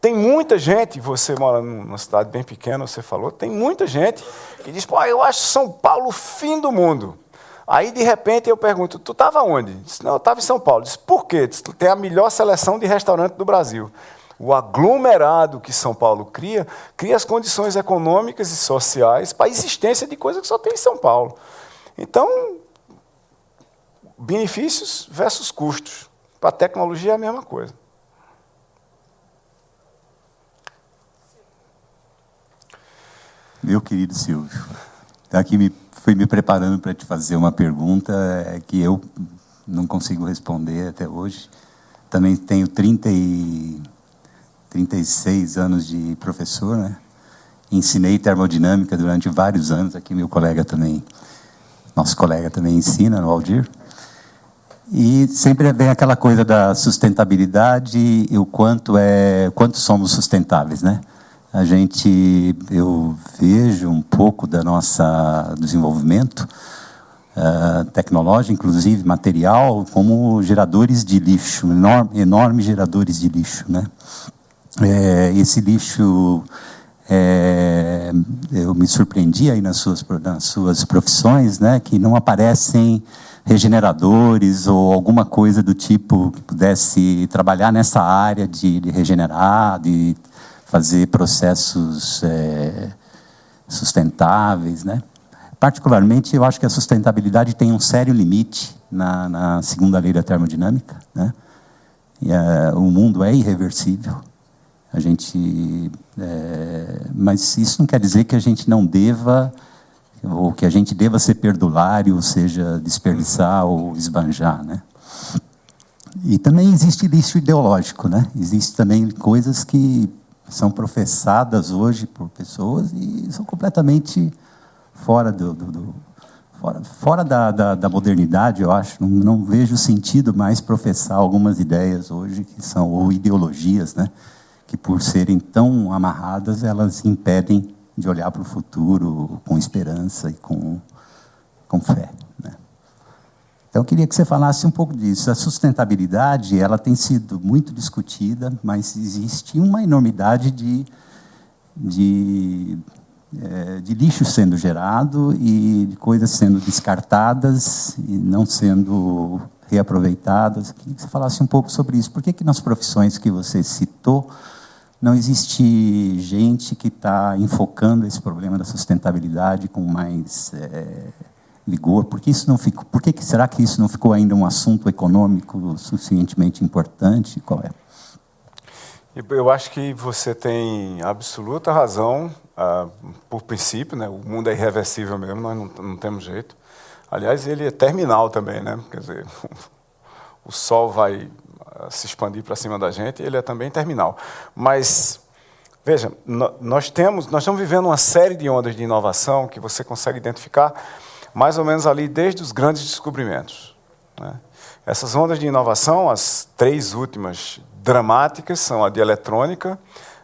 Tem muita gente, você mora numa cidade bem pequena, você falou, tem muita gente que diz, eu acho São Paulo o fim do mundo. Aí, de repente, eu pergunto, tu estava onde? Disse, não, eu estava em São Paulo. Disse, por quê? Disse, tem a melhor seleção de restaurante do Brasil. o aglomerado que São Paulo cria as condições econômicas e sociais para a existência de coisas que só tem em São Paulo. Então, benefícios versus custos. Para a tecnologia é a mesma coisa. Meu querido Silvio, aqui fui me preparando para te fazer uma pergunta que eu não consigo responder até hoje. Também tenho 36 anos de professor, né? Ensinei termodinâmica durante vários anos. Aqui meu colega também, nosso colega também ensina, o Aldir. E sempre vem aquela coisa da sustentabilidade e o quanto somos sustentáveis, né? Eu vejo um pouco da nossa desenvolvimento tecnológico, inclusive material, como geradores de lixo, enormes geradores de lixo, né? Esse lixo, eu me surpreendi aí nas suas profissões, né, que não aparecem regeneradores ou alguma coisa do tipo que pudesse trabalhar nessa área de regenerar, de fazer processos sustentáveis, né? Particularmente, eu acho que a sustentabilidade tem um sério limite na segunda lei da termodinâmica, né? O mundo é irreversível. Mas isso não quer dizer que a gente não deva, ou que a gente deva ser perdulário, ou seja, desperdiçar ou esbanjar, né? E também existe lixo ideológico, né? Existem também coisas que são professadas hoje por pessoas e são completamente fora da modernidade, eu acho. Não vejo sentido mais professar algumas ideias hoje que são, ou ideologias, né, que por serem tão amarradas, elas impedem de olhar para o futuro com esperança e com fé, né? Então, eu queria que você falasse um pouco disso. A sustentabilidade, ela tem sido muito discutida, mas existe uma enormidade de lixo sendo gerado e de coisas sendo descartadas e não sendo reaproveitadas. Eu queria que você falasse um pouco sobre isso. Por que nas profissões que você citou não existe gente que está enfocando esse problema da sustentabilidade com mais vigor? Por que será que isso não ficou ainda um assunto econômico suficientemente importante? Qual é? Eu acho que você tem absoluta razão, por princípio, né? O mundo é irreversível mesmo, nós não temos jeito. Aliás, ele é terminal também, né? Quer dizer, o Sol vai se expandir para cima da gente, ele é também terminal. Mas, veja, nós estamos vivendo uma série de ondas de inovação que você consegue identificar mais ou menos ali desde os grandes descobrimentos, né? Essas ondas de inovação, as 3 últimas dramáticas, são a de eletrônica,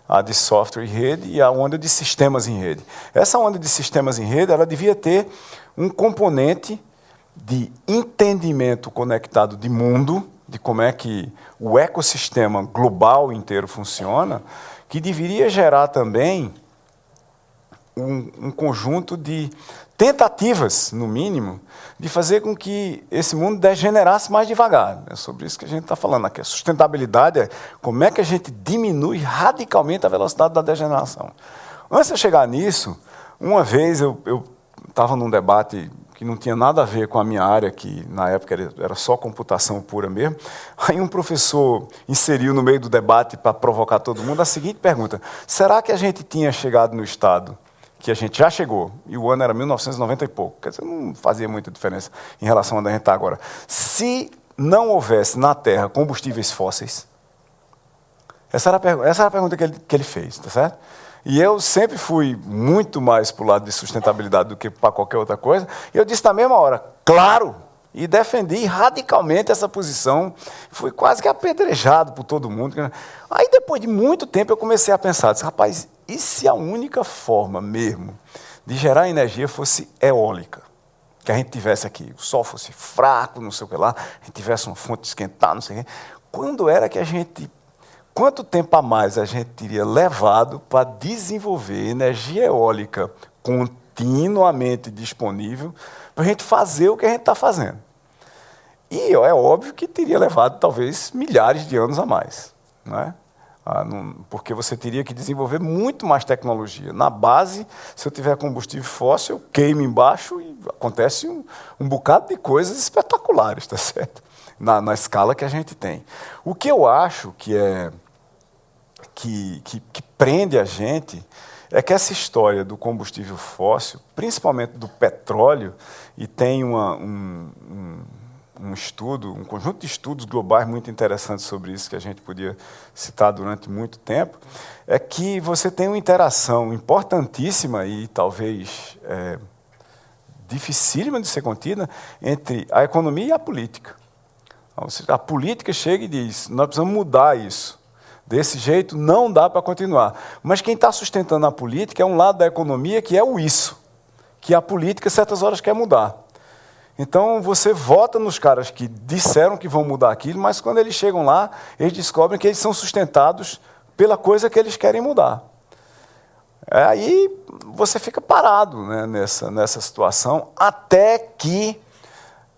a de software em rede e a onda de sistemas em rede. Essa onda de sistemas em rede, ela devia ter um componente de entendimento conectado de mundo, de como é que o ecossistema global inteiro funciona, que deveria gerar também um conjunto de tentativas, no mínimo, de fazer com que esse mundo degenerasse mais devagar. É sobre isso que a gente está falando aqui. A sustentabilidade é como é que a gente diminui radicalmente a velocidade da degeneração. Antes de eu chegar nisso, uma vez eu estava num debate que não tinha nada a ver com a minha área, que na época era só computação pura mesmo. Aí um professor inseriu no meio do debate, para provocar todo mundo, a seguinte pergunta: será que a gente tinha chegado no estado que a gente já chegou, e o ano era 1990 e pouco, quer dizer, não fazia muita diferença em relação a onde a gente está agora, se não houvesse na Terra combustíveis fósseis? Essa era a pergunta que ele fez, tá certo? E eu sempre fui muito mais para o lado de sustentabilidade do que para qualquer outra coisa, e eu disse na mesma hora, claro, e defendi radicalmente essa posição, fui quase que apedrejado por todo mundo. Aí, depois de muito tempo, eu comecei a pensar, disse, rapaz, e se a única forma mesmo de gerar energia fosse eólica? Que a gente tivesse aqui, o sol fosse fraco, não sei o que lá, a gente tivesse uma fonte de esquentar, não sei o que. Quanto tempo a mais a gente teria levado para desenvolver energia eólica continuamente disponível para a gente fazer o que a gente está fazendo? E é óbvio que teria levado talvez milhares de anos a mais, não é? Porque você teria que desenvolver muito mais tecnologia. Na base, se eu tiver combustível fóssil, eu queimo embaixo e acontece um bocado de coisas espetaculares, tá certo? Na escala que a gente tem. O que eu acho que prende a gente é que essa história do combustível fóssil, principalmente do petróleo, e tem um estudo, um conjunto de estudos globais muito interessantes sobre isso, que a gente podia citar durante muito tempo, é que você tem uma interação importantíssima e talvez dificílima de ser contida entre a economia e a política. A política chega e diz, nós precisamos mudar isso. Desse jeito não dá para continuar. Mas quem está sustentando a política é um lado da economia que é o isso, que a política, certas horas, quer mudar. Então, você vota nos caras que disseram que vão mudar aquilo, mas quando eles chegam lá, eles descobrem que eles são sustentados pela coisa que eles querem mudar. Aí você fica parado, né, nessa situação, até que,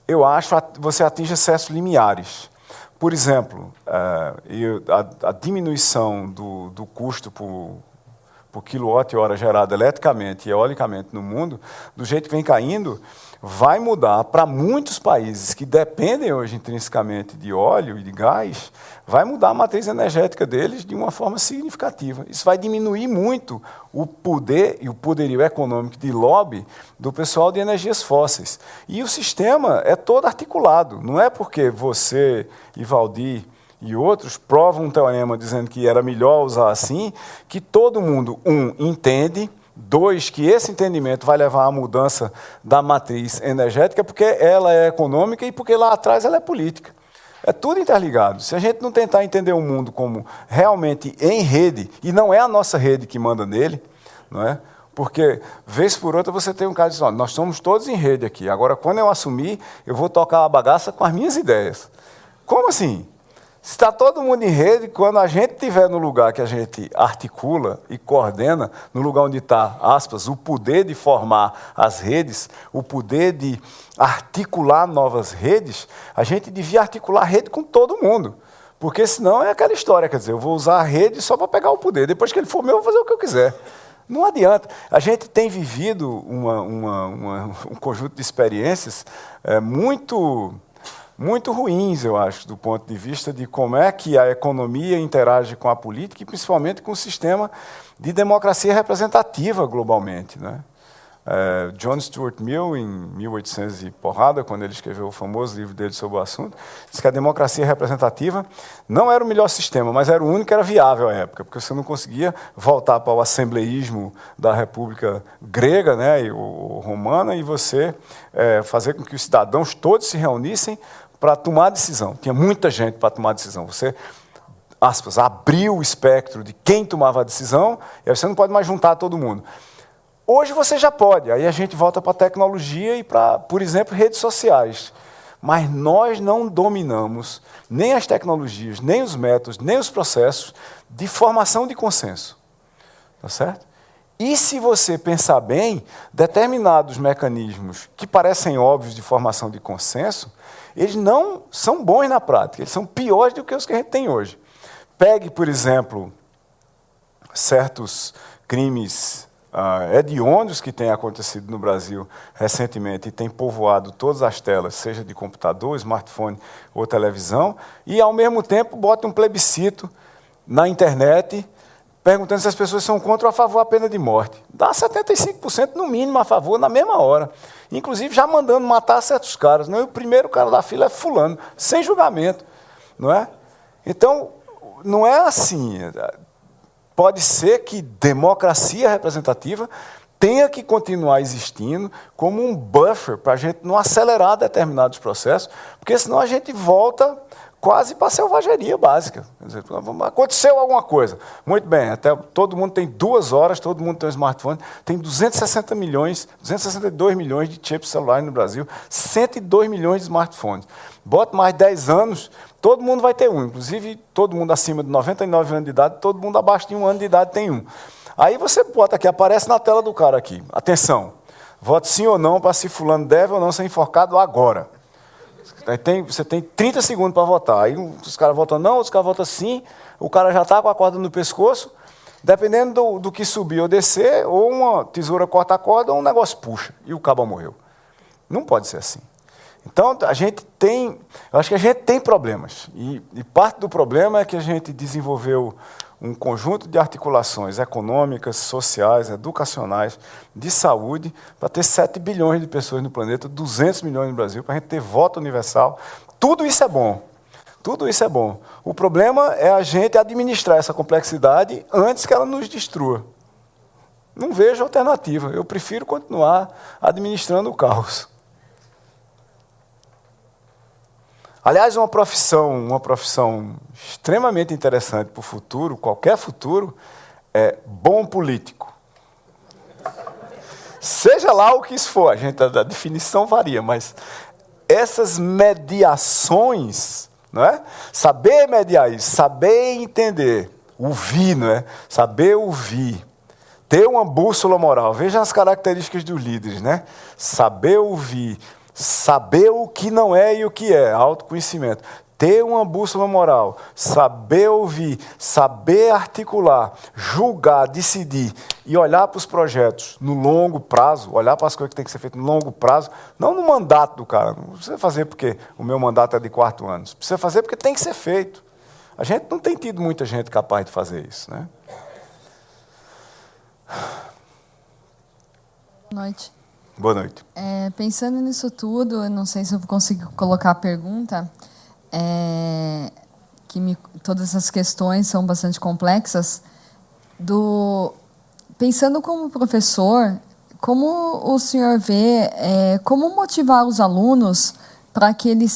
eu acho, você atinge certos limiares. Por exemplo, a diminuição do custo por quilowatt-hora gerado eletricamente e eolicamente no mundo, do jeito que vem caindo, vai mudar para muitos países que dependem hoje intrinsecamente de óleo e de gás, vai mudar a matriz energética deles de uma forma significativa. Isso vai diminuir muito o poder e o poderio econômico de lobby do pessoal de energias fósseis. E o sistema é todo articulado. Não é porque você e Valdir e outros provam um teorema dizendo que era melhor usar assim, que todo mundo, entende, 2, que esse entendimento vai levar à mudança da matriz energética, porque ela é econômica e porque lá atrás ela é política. É tudo interligado. Se a gente não tentar entender o mundo como realmente em rede, e não é a nossa rede que manda nele, não é? Porque, vez por outra, você tem um cara que diz, nós estamos todos em rede aqui, agora, quando eu assumir, eu vou tocar a bagaça com as minhas ideias. Como assim? Se está todo mundo em rede, quando a gente estiver no lugar que a gente articula e coordena, no lugar onde está, aspas, o poder de formar as redes, o poder de articular novas redes, a gente devia articular a rede com todo mundo. Porque senão é aquela história, quer dizer, eu vou usar a rede só para pegar o poder. Depois que ele for meu, eu vou fazer o que eu quiser. Não adianta. A gente tem vivido um conjunto de experiências muito ruins, eu acho, do ponto de vista de como é que a economia interage com a política e, principalmente, com o sistema de democracia representativa globalmente, né? John Stuart Mill, em 1800 e porrada, quando ele escreveu o famoso livro dele sobre o assunto, disse que a democracia representativa não era o melhor sistema, mas era o único que era viável à época, porque você não conseguia voltar para o assembleísmo da República Grega, né, ou romana, e você fazer com que os cidadãos todos se reunissem para tomar decisão. Tinha muita gente para tomar decisão. Você, aspas, abriu o espectro de quem tomava a decisão, e aí você não pode mais juntar todo mundo. Hoje você já pode, aí a gente volta para a tecnologia e para, por exemplo, redes sociais. Mas nós não dominamos nem as tecnologias, nem os métodos, nem os processos de formação de consenso. Tá certo? E se você pensar bem, determinados mecanismos que parecem óbvios de formação de consenso, eles não são bons na prática, eles são piores do que os que a gente tem hoje. Pegue, por exemplo, certos crimes hediondos que têm acontecido no Brasil recentemente e têm povoado todas as telas, seja de computador, smartphone ou televisão, e, ao mesmo tempo, bota um plebiscito na internet perguntando se as pessoas são contra ou a favor da pena de morte. Dá 75% no mínimo a favor na mesma hora. Inclusive já mandando matar certos caras. Não? E o primeiro cara da fila é fulano, sem julgamento. Não é? Então, não é assim. Pode ser que democracia representativa tenha que continuar existindo como um buffer para a gente não acelerar determinados processos, porque senão a gente volta quase para a selvageria básica. Quer dizer, aconteceu alguma coisa. Muito bem, até todo mundo tem 2 horas, todo mundo tem um smartphone, tem 262 milhões de chips celulares no Brasil, 102 milhões de smartphones. Bota mais 10 anos, todo mundo vai ter um, inclusive todo mundo acima de 99 anos de idade, todo mundo abaixo de 1 ano de idade tem um. Aí você bota aqui, aparece na tela do cara aqui, atenção, vote sim ou não para se fulano deve ou não ser enforcado agora. Você tem 30 segundos para votar. Aí os caras votam não, os caras votam sim, o cara já está com a corda no pescoço, dependendo do que subir ou descer, ou uma tesoura corta a corda, ou um negócio puxa, e o cabo morreu. Não pode ser assim. Então, eu acho que a gente tem problemas. E parte do problema é que a gente desenvolveu um conjunto de articulações econômicas, sociais, educacionais, de saúde, para ter 7 bilhões de pessoas no planeta, 200 milhões no Brasil, para a gente ter voto universal. Tudo isso é bom. Tudo isso é bom. O problema é a gente administrar essa complexidade antes que ela nos destrua. Não vejo alternativa. Eu prefiro continuar administrando o caos. Aliás, uma profissão extremamente interessante para o futuro, qualquer futuro, é bom político. Seja lá o que isso for, a definição varia, mas essas mediações, não é? Saber mediar isso, saber entender, ouvir, não é? Saber ouvir, ter uma bússola moral. Veja as características dos líderes, né? Saber ouvir, saber o que não é e o que é, autoconhecimento. Ter uma bússola moral, saber ouvir, saber articular, julgar, decidir e olhar para os projetos no longo prazo, olhar para as coisas que tem que ser feitas no longo prazo, não no mandato do cara. Não precisa fazer porque o meu mandato é de 4 anos. Precisa fazer porque tem que ser feito. A gente não tem tido muita gente capaz de fazer isso, né? Boa noite. Boa noite. Pensando nisso tudo, eu não sei se eu vou conseguir colocar a pergunta, todas essas questões são bastante complexas. Pensando como professor, como o senhor vê, como motivar os alunos para que eles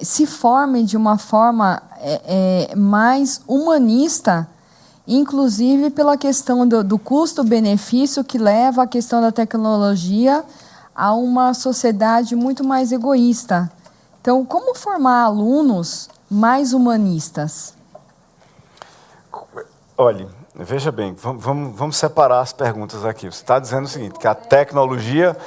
se formem de uma forma mais humanista, inclusive pela questão do custo-benefício que leva a questão da tecnologia a uma sociedade muito mais egoísta. Então, como formar alunos mais humanistas? Olhe, veja bem, vamos separar as perguntas aqui. Você está dizendo o seguinte, que a tecnologia...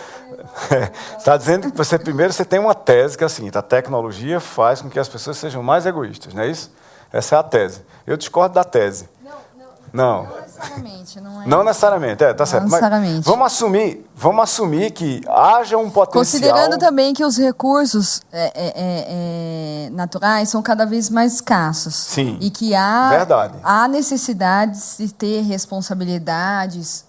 está dizendo que você tem uma tese que é a seguinte, a tecnologia faz com que as pessoas sejam mais egoístas, não é isso? Essa é a tese. Eu discordo da tese. Não necessariamente. Não necessariamente, tá certo. Não necessariamente. Mas vamos assumir que haja um potencial... Considerando também que os recursos naturais são cada vez mais escassos. Sim, e que há necessidades de ter responsabilidades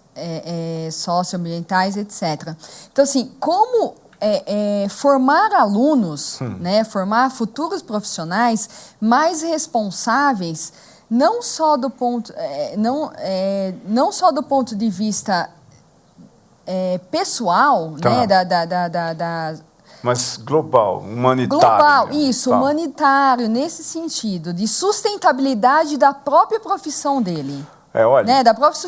socioambientais, etc. Então, assim, como formar alunos, né, formar futuros profissionais mais responsáveis, não só do ponto de vista pessoal, tá, né, mas global, humanitário. Global, mesmo, isso, tá, humanitário, nesse sentido, de sustentabilidade da própria profissão dele. Olha, né, da própria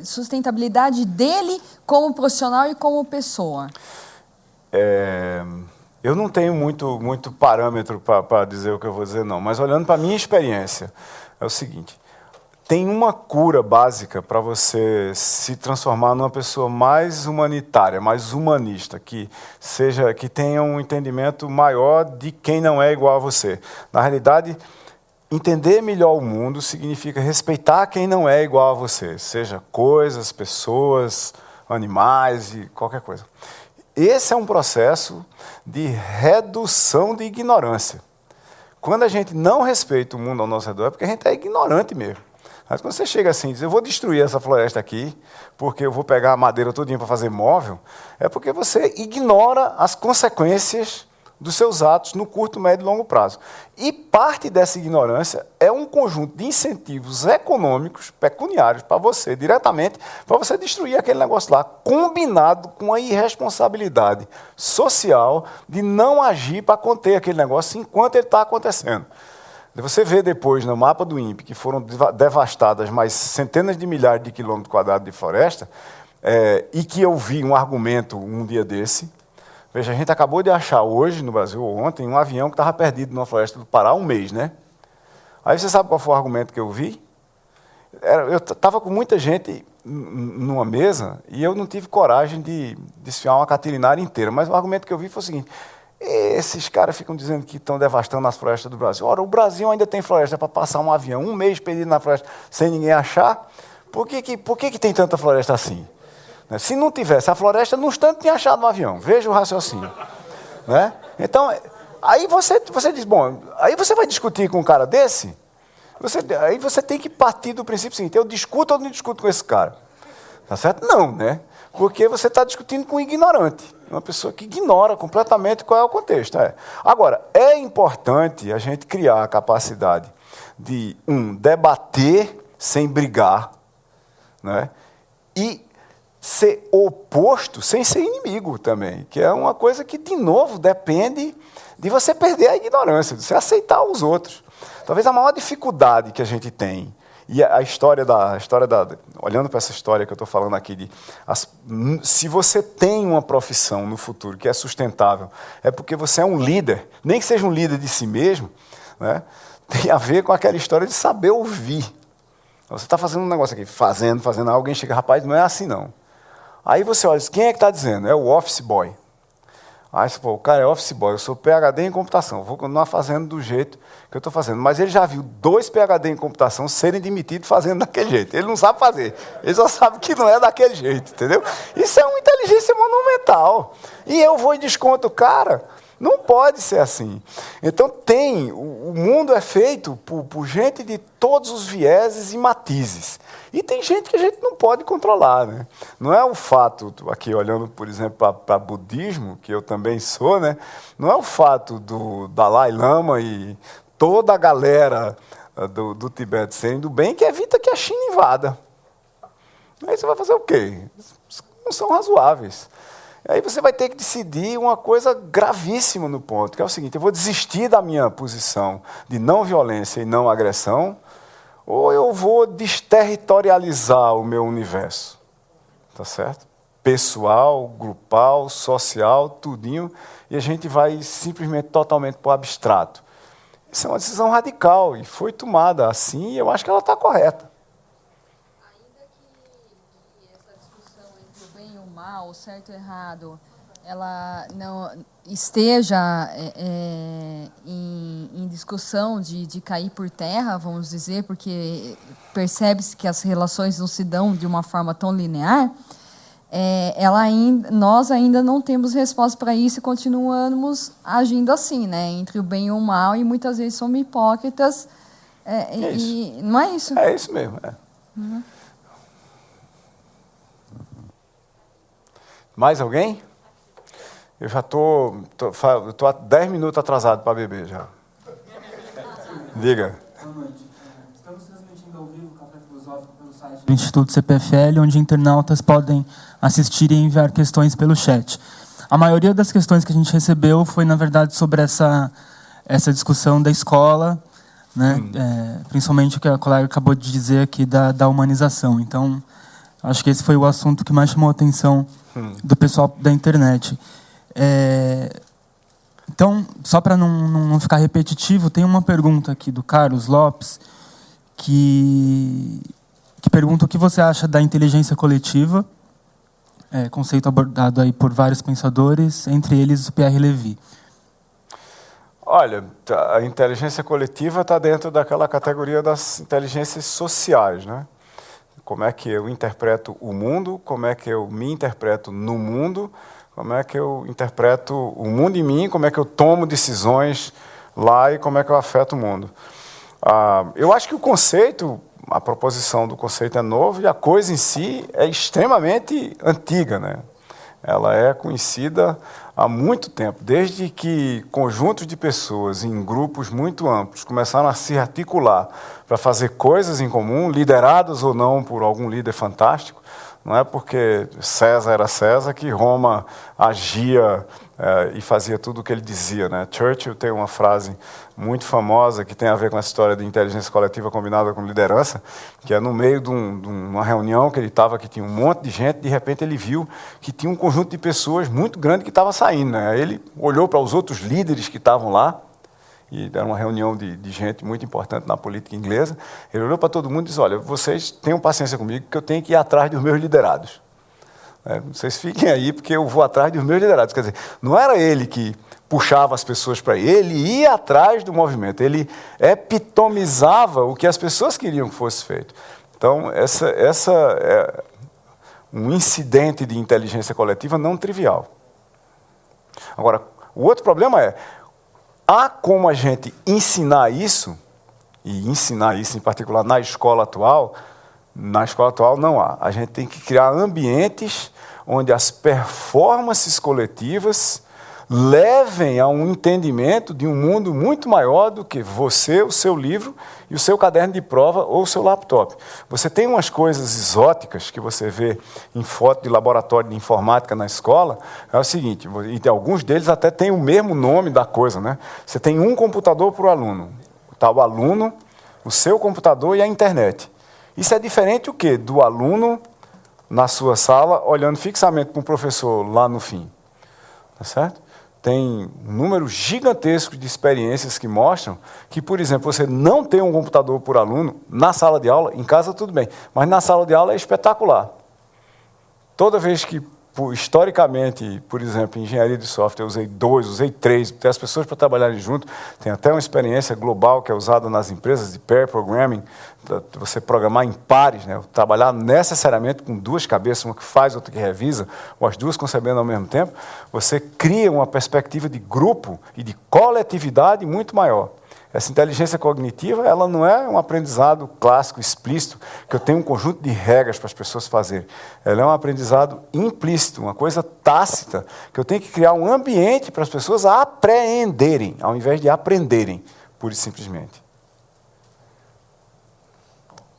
sustentabilidade dele como profissional e como pessoa. Eu não tenho muito parâmetro para dizer o que eu vou dizer, não. Mas olhando para a minha experiência, é o seguinte, tem uma cura básica para você se transformar numa pessoa mais humanitária, mais humanista, que tenha um entendimento maior de quem não é igual a você. Na realidade, entender melhor o mundo significa respeitar quem não é igual a você, seja coisas, pessoas, animais e qualquer coisa. Esse é um processo de redução de ignorância. Quando a gente não respeita o mundo ao nosso redor, é porque a gente é ignorante mesmo. Mas quando você chega assim e diz, eu vou destruir essa floresta aqui, porque eu vou pegar a madeira todinha para fazer móvel, é porque você ignora as consequências dos seus atos no curto, médio e longo prazo. E parte dessa ignorância é um conjunto de incentivos econômicos, pecuniários, para você, diretamente, para você destruir aquele negócio lá, combinado com a irresponsabilidade social de não agir para conter aquele negócio enquanto ele está acontecendo. Você vê depois no mapa do INPE que foram devastadas mais centenas de milhares de quilômetros quadrados de floresta, e que eu vi um argumento um dia desse. Veja, a gente acabou de achar hoje, no Brasil, ou ontem, um avião que estava perdido numa floresta do Pará há um mês, né? Aí você sabe qual foi o argumento que eu vi? Eu estava com muita gente numa mesa e eu não tive coragem de desfiar uma catilinária inteira, mas o argumento que eu vi foi o seguinte, Esses caras ficam dizendo que estão devastando as florestas do Brasil. Ora, o Brasil ainda tem floresta para passar um avião, um mês perdido na floresta, sem ninguém achar. Por que tem tanta floresta assim? Se não tivesse a floresta, no instante tinha achado um avião. Veja o raciocínio. Né? Então, aí você diz, bom, aí você vai discutir com um cara desse, aí você tem que partir do princípio seguinte, eu discuto ou não discuto com esse cara? Tá certo? Não, né? Porque você está discutindo com um ignorante, uma pessoa que ignora completamente qual é o contexto. Agora, é importante a gente criar a capacidade de, debater sem brigar, né? E ser oposto sem ser inimigo também, que é uma coisa que, de novo, depende de você perder a ignorância, de você aceitar os outros. Talvez a maior dificuldade que a gente tem, e a história da olhando para essa história que eu estou falando aqui, se você tem uma profissão no futuro que é sustentável, é porque você é um líder, nem que seja um líder de si mesmo, né, tem a ver com aquela história de saber ouvir. Você está fazendo um negócio aqui, fazendo, alguém chega, rapaz, não é assim não. Aí você olha, quem é que está dizendo? É o office boy. Aí você fala, o cara é office boy, eu sou PhD em computação, vou continuar fazendo do jeito que eu estou fazendo. Mas ele já viu 2 PhD em computação serem demitidos fazendo daquele jeito. Ele não sabe fazer, ele só sabe que não é daquele jeito, entendeu? Isso é uma inteligência monumental. E eu vou e desconto o cara. Não pode ser assim. Então o mundo é feito por gente de todos os vieses e matizes. E tem gente que a gente não pode controlar, né? Não é o fato, aqui olhando, por exemplo, para budismo, que eu também sou, né? Não é o fato do Dalai Lama e toda a galera do Tibete serem do bem que evita que a China invada. Aí você vai fazer o quê? Não são razoáveis. Aí você vai ter que decidir uma coisa gravíssima no ponto, que é o seguinte, eu vou desistir da minha posição de não violência e não agressão, ou eu vou desterritorializar o meu universo, tá certo? Pessoal, grupal, social, tudinho, e a gente vai simplesmente totalmente para o abstrato. Isso é uma decisão radical, e foi tomada assim, e eu acho que ela está correta. O certo e errado, ela não esteja em discussão de cair por terra, vamos dizer, porque percebe-se que as relações não se dão de uma forma tão linear, nós ainda não temos resposta para isso e continuamos agindo assim, né, entre o bem e o mal, e muitas vezes somos hipócritas. Não é isso? É isso mesmo. Uhum. Mais alguém? Eu já estou há 10 minutos atrasado para beber já. Diga. Boa noite. Estamos transmitindo ao vivo o Café Filosófico pelo site do Instituto CPFL, onde internautas podem assistir e enviar questões pelo chat. A maioria das questões que a gente recebeu foi, na verdade, sobre essa discussão da escola, né? Principalmente o que a colega acabou de dizer aqui da humanização. Então, acho que esse foi o assunto que mais chamou a atenção do pessoal da internet. Então, só para não ficar repetitivo, tem uma pergunta aqui do Carlos Lopes, que pergunta o que você acha da inteligência coletiva, conceito abordado aí por vários pensadores, entre eles o Pierre Levy. Olha, a inteligência coletiva está dentro daquela categoria das inteligências sociais, né? Como é que eu interpreto o mundo, como é que eu me interpreto no mundo, como é que eu interpreto o mundo em mim, como é que eu tomo decisões lá e como é que eu afeto o mundo. Eu acho que o conceito, a proposição do conceito é novo e a coisa em si é extremamente antiga, né? Ela é conhecida há muito tempo, desde que conjuntos de pessoas em grupos muito amplos começaram a se articular para fazer coisas em comum, liderados ou não por algum líder fantástico. Não é porque César era César que Roma agia e fazia tudo o que ele dizia, né? Churchill tem uma frase muito famosa que tem a ver com essa história de inteligência coletiva combinada com liderança, que é no meio de uma reunião que ele estava, que tinha um monte de gente, de repente ele viu que tinha um conjunto de pessoas muito grande que estava saindo, né? Aí ele olhou para os outros líderes que estavam lá, e era uma reunião de gente muito importante na política inglesa, ele olhou para todo mundo e disse, olha, vocês tenham paciência comigo, que eu tenho que ir atrás dos meus liderados. Vocês fiquem aí, porque eu vou atrás dos meus liderados. Quer dizer, não era ele que puxava as pessoas para ele ia atrás do movimento, ele epitomizava o que as pessoas queriam que fosse feito. Então, essa é um incidente de inteligência coletiva não trivial. Agora, o outro problema é, há como a gente ensinar isso, e ensinar isso em particular na escola atual não há. A gente tem que criar ambientes onde as performances coletivas levem a um entendimento de um mundo muito maior do que você, o seu livro e o seu caderno de prova ou o seu laptop. Você tem umas coisas exóticas que você vê em foto de laboratório de informática na escola, é o seguinte, e alguns deles até têm o mesmo nome da coisa, né? Você tem um computador para o aluno, está o aluno, o seu computador e a internet. Isso é diferente o quê? Do aluno na sua sala, olhando fixamente para o professor lá no fim. Tá certo? Tem um número gigantesco de experiências que mostram que, por exemplo, você não tem um computador por aluno na sala de aula, em casa tudo bem, mas na sala de aula é espetacular. Toda vez que, historicamente, por exemplo, em engenharia de software, eu usei 2, usei 3, tem as pessoas para trabalharem junto, tem até uma experiência global que é usada nas empresas de pair programming, você programar em pares, né? Trabalhar necessariamente com duas cabeças, uma que faz, outra que revisa, ou as duas concebendo ao mesmo tempo, você cria uma perspectiva de grupo e de coletividade muito maior. Essa inteligência cognitiva, ela não é um aprendizado clássico, explícito, que eu tenho um conjunto de regras para as pessoas fazerem. Ela é um aprendizado implícito, uma coisa tácita, que eu tenho que criar um ambiente para as pessoas apreenderem, ao invés de aprenderem, pura e simplesmente.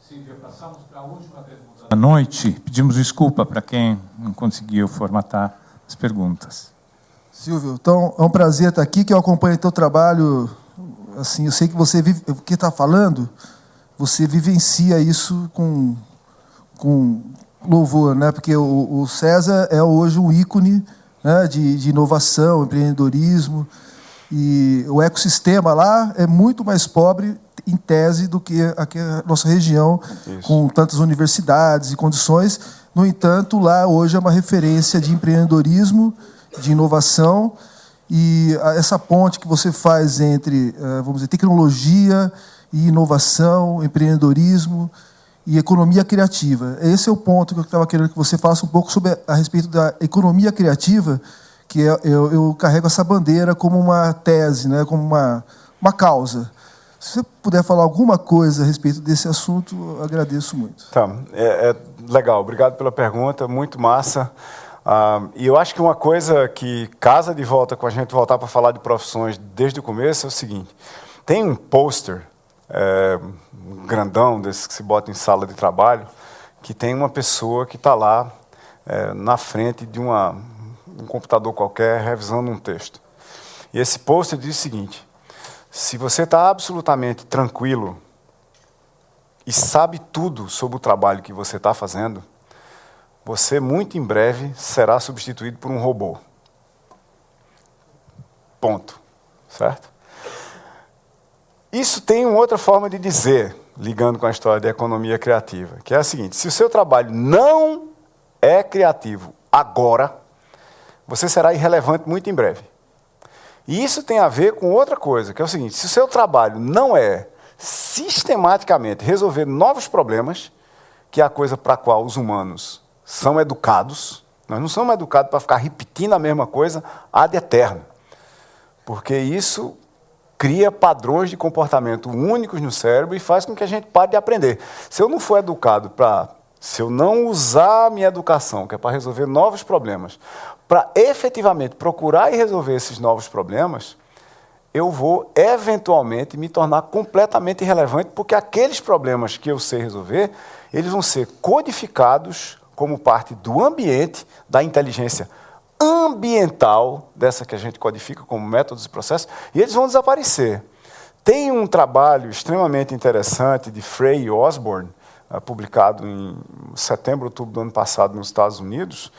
Silvia, passamos para a última pergunta da noite. Pedimos desculpa para quem não conseguiu formatar as perguntas. Silvio, então é um prazer estar aqui, que eu acompanho o teu trabalho. Assim, eu sei que você vive, o que está falando, você vivencia isso com louvor, né? Porque o César é hoje um ícone, né, de inovação, empreendedorismo, e o ecossistema lá é muito mais pobre, em tese, do que aqui a nossa região, isso, com tantas universidades e condições. No entanto, lá hoje é uma referência de empreendedorismo, de inovação. E essa ponte que você faz entre, vamos dizer, tecnologia e inovação, empreendedorismo e economia criativa. Esse é o ponto que eu estava querendo que você falasse um pouco sobre a respeito da economia criativa, que eu carrego essa bandeira como uma tese, né, como uma causa. Se você puder falar alguma coisa a respeito desse assunto, eu agradeço muito. Tá, legal, obrigado pela pergunta, muito massa. E eu acho que uma coisa que casa de volta com a gente voltar para falar de profissões desde o começo é o seguinte, tem um pôster grandão, desses que se bota em sala de trabalho, que tem uma pessoa que está lá na frente de um computador qualquer revisando um texto. E esse pôster diz o seguinte, se você está absolutamente tranquilo e sabe tudo sobre o trabalho que você está fazendo, você, muito em breve, será substituído por um robô. Ponto. Certo? Isso tem uma outra forma de dizer, ligando com a história da economia criativa, que é a seguinte, se o seu trabalho não é criativo agora, você será irrelevante muito em breve. E isso tem a ver com outra coisa, que é o seguinte, se o seu trabalho não é sistematicamente resolver novos problemas, que é a coisa para a qual os humanos são educados, nós não somos educados para ficar repetindo a mesma coisa ad eterno, porque isso cria padrões de comportamento únicos no cérebro e faz com que a gente pare de aprender. Se eu não for educado se eu não usar a minha educação, que é para resolver novos problemas, para efetivamente procurar e resolver esses novos problemas, eu vou eventualmente me tornar completamente irrelevante, porque aqueles problemas que eu sei resolver, eles vão ser codificados como parte do ambiente, da inteligência ambiental, dessa que a gente codifica como métodos e processos, e eles vão desaparecer. Tem um trabalho extremamente interessante de Frey e Osborne, publicado em setembro, outubro do ano passado nos Estados Unidos,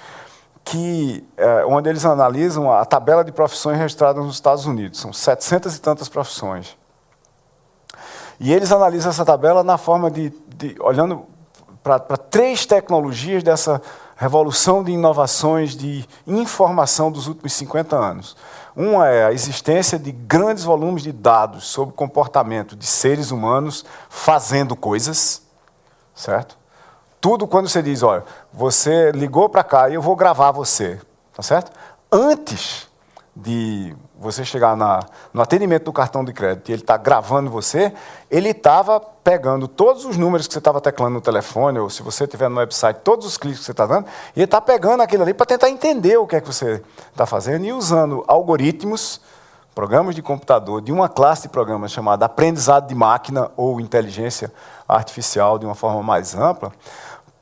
onde eles analisam a tabela de profissões registradas nos Estados Unidos. São 700 e tantas profissões. E eles analisam essa tabela na forma olhando para 3 tecnologias dessa revolução de inovações de informação dos últimos 50 anos. Uma é a existência de grandes volumes de dados sobre o comportamento de seres humanos fazendo coisas, certo? Tudo quando você diz, olha, você ligou para cá e eu vou gravar você, tá certo? Antes de você chegar no atendimento do cartão de crédito e ele está gravando você, ele estava pegando todos os números que você estava teclando no telefone, ou se você estiver no website, todos os cliques que você está dando, e ele está pegando aquilo ali para tentar entender o que é que você está fazendo e usando algoritmos, programas de computador, de uma classe de programas chamada aprendizado de máquina ou inteligência artificial de uma forma mais ampla,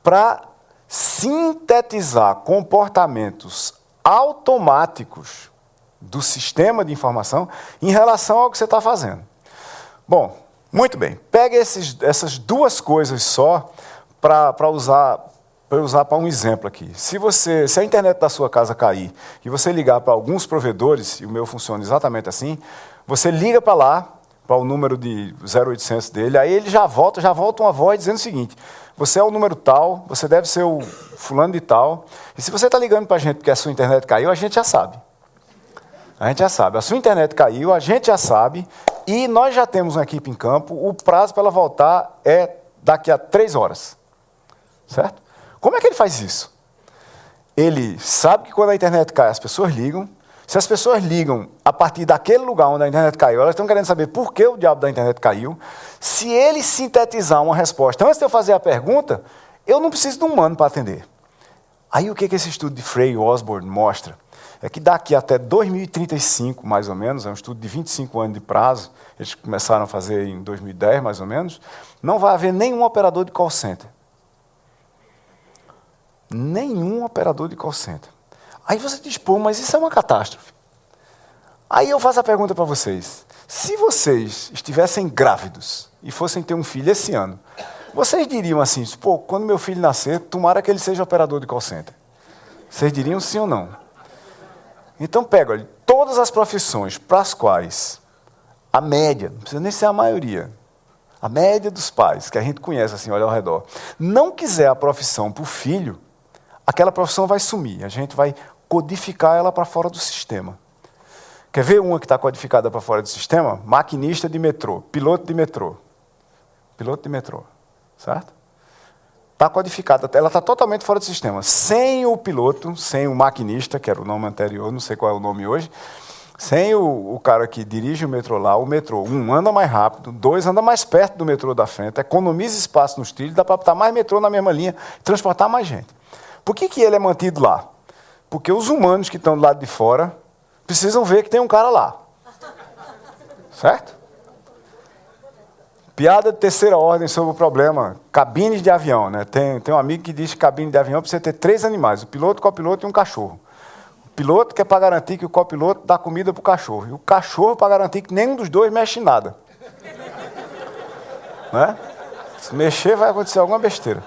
para sintetizar comportamentos automáticos do sistema de informação em relação ao que você está fazendo. Bom, muito bem. Pega essas duas coisas só para usar para um exemplo aqui. Se a internet da sua casa cair e você ligar para alguns provedores, e o meu funciona exatamente assim, você liga para lá, para o número de 0800 dele, aí ele já volta uma voz dizendo o seguinte, você é o número tal, você deve ser o fulano de tal, e se você está ligando para a gente porque a sua internet caiu, a gente já sabe. A gente já sabe. A sua internet caiu, a gente já sabe, e nós já temos uma equipe em campo, o prazo para ela voltar é daqui a 3 horas. Certo? Como é que ele faz isso? Ele sabe que quando a internet cai, as pessoas ligam. Se as pessoas ligam a partir daquele lugar onde a internet caiu, elas estão querendo saber por que o diabo da internet caiu. Se ele sintetizar uma resposta antes de eu fazer a pergunta, eu não preciso de um humano para atender. Aí o que esse estudo de Frey e Osborne mostra? É que daqui até 2035, mais ou menos, é um estudo de 25 anos de prazo, eles começaram a fazer em 2010, mais ou menos, não vai haver nenhum operador de call center. Nenhum operador de call center. Aí você diz, pô, mas isso é uma catástrofe. Aí eu faço a pergunta para vocês. Se vocês estivessem grávidos e fossem ter um filho esse ano, vocês diriam assim, pô, quando meu filho nascer, tomara que ele seja operador de call center. Vocês diriam sim ou não? Então pega, olha, todas as profissões para as quais a média, não precisa nem ser a maioria, a média dos pais, que a gente conhece assim, olha ao redor, não quiser a profissão para o filho, aquela profissão vai sumir, a gente vai codificar ela para fora do sistema. Quer ver uma que está codificada para fora do sistema? Maquinista de metrô, piloto de metrô. Piloto de metrô, certo? Está codificada, ela está totalmente fora do sistema. Sem o piloto, sem o maquinista, que era o nome anterior, não sei qual é o nome hoje, sem o cara que dirige o metrô lá, o metrô, 1, anda mais rápido, 2, anda mais perto do metrô da frente, economiza espaço nos trilhos, dá para botar mais metrô na mesma linha, transportar mais gente. Por que ele é mantido lá? Porque os humanos que estão do lado de fora precisam ver que tem um cara lá. Certo? Piada de terceira ordem sobre o problema, cabines de avião. Né? Tem um amigo que diz que cabine de avião precisa ter 3 animais, o piloto, o copiloto e um cachorro. O piloto que é para garantir que o copiloto dá comida para o cachorro. E o cachorro para garantir que nenhum dos dois mexe em nada. Né? Se mexer vai acontecer alguma besteira.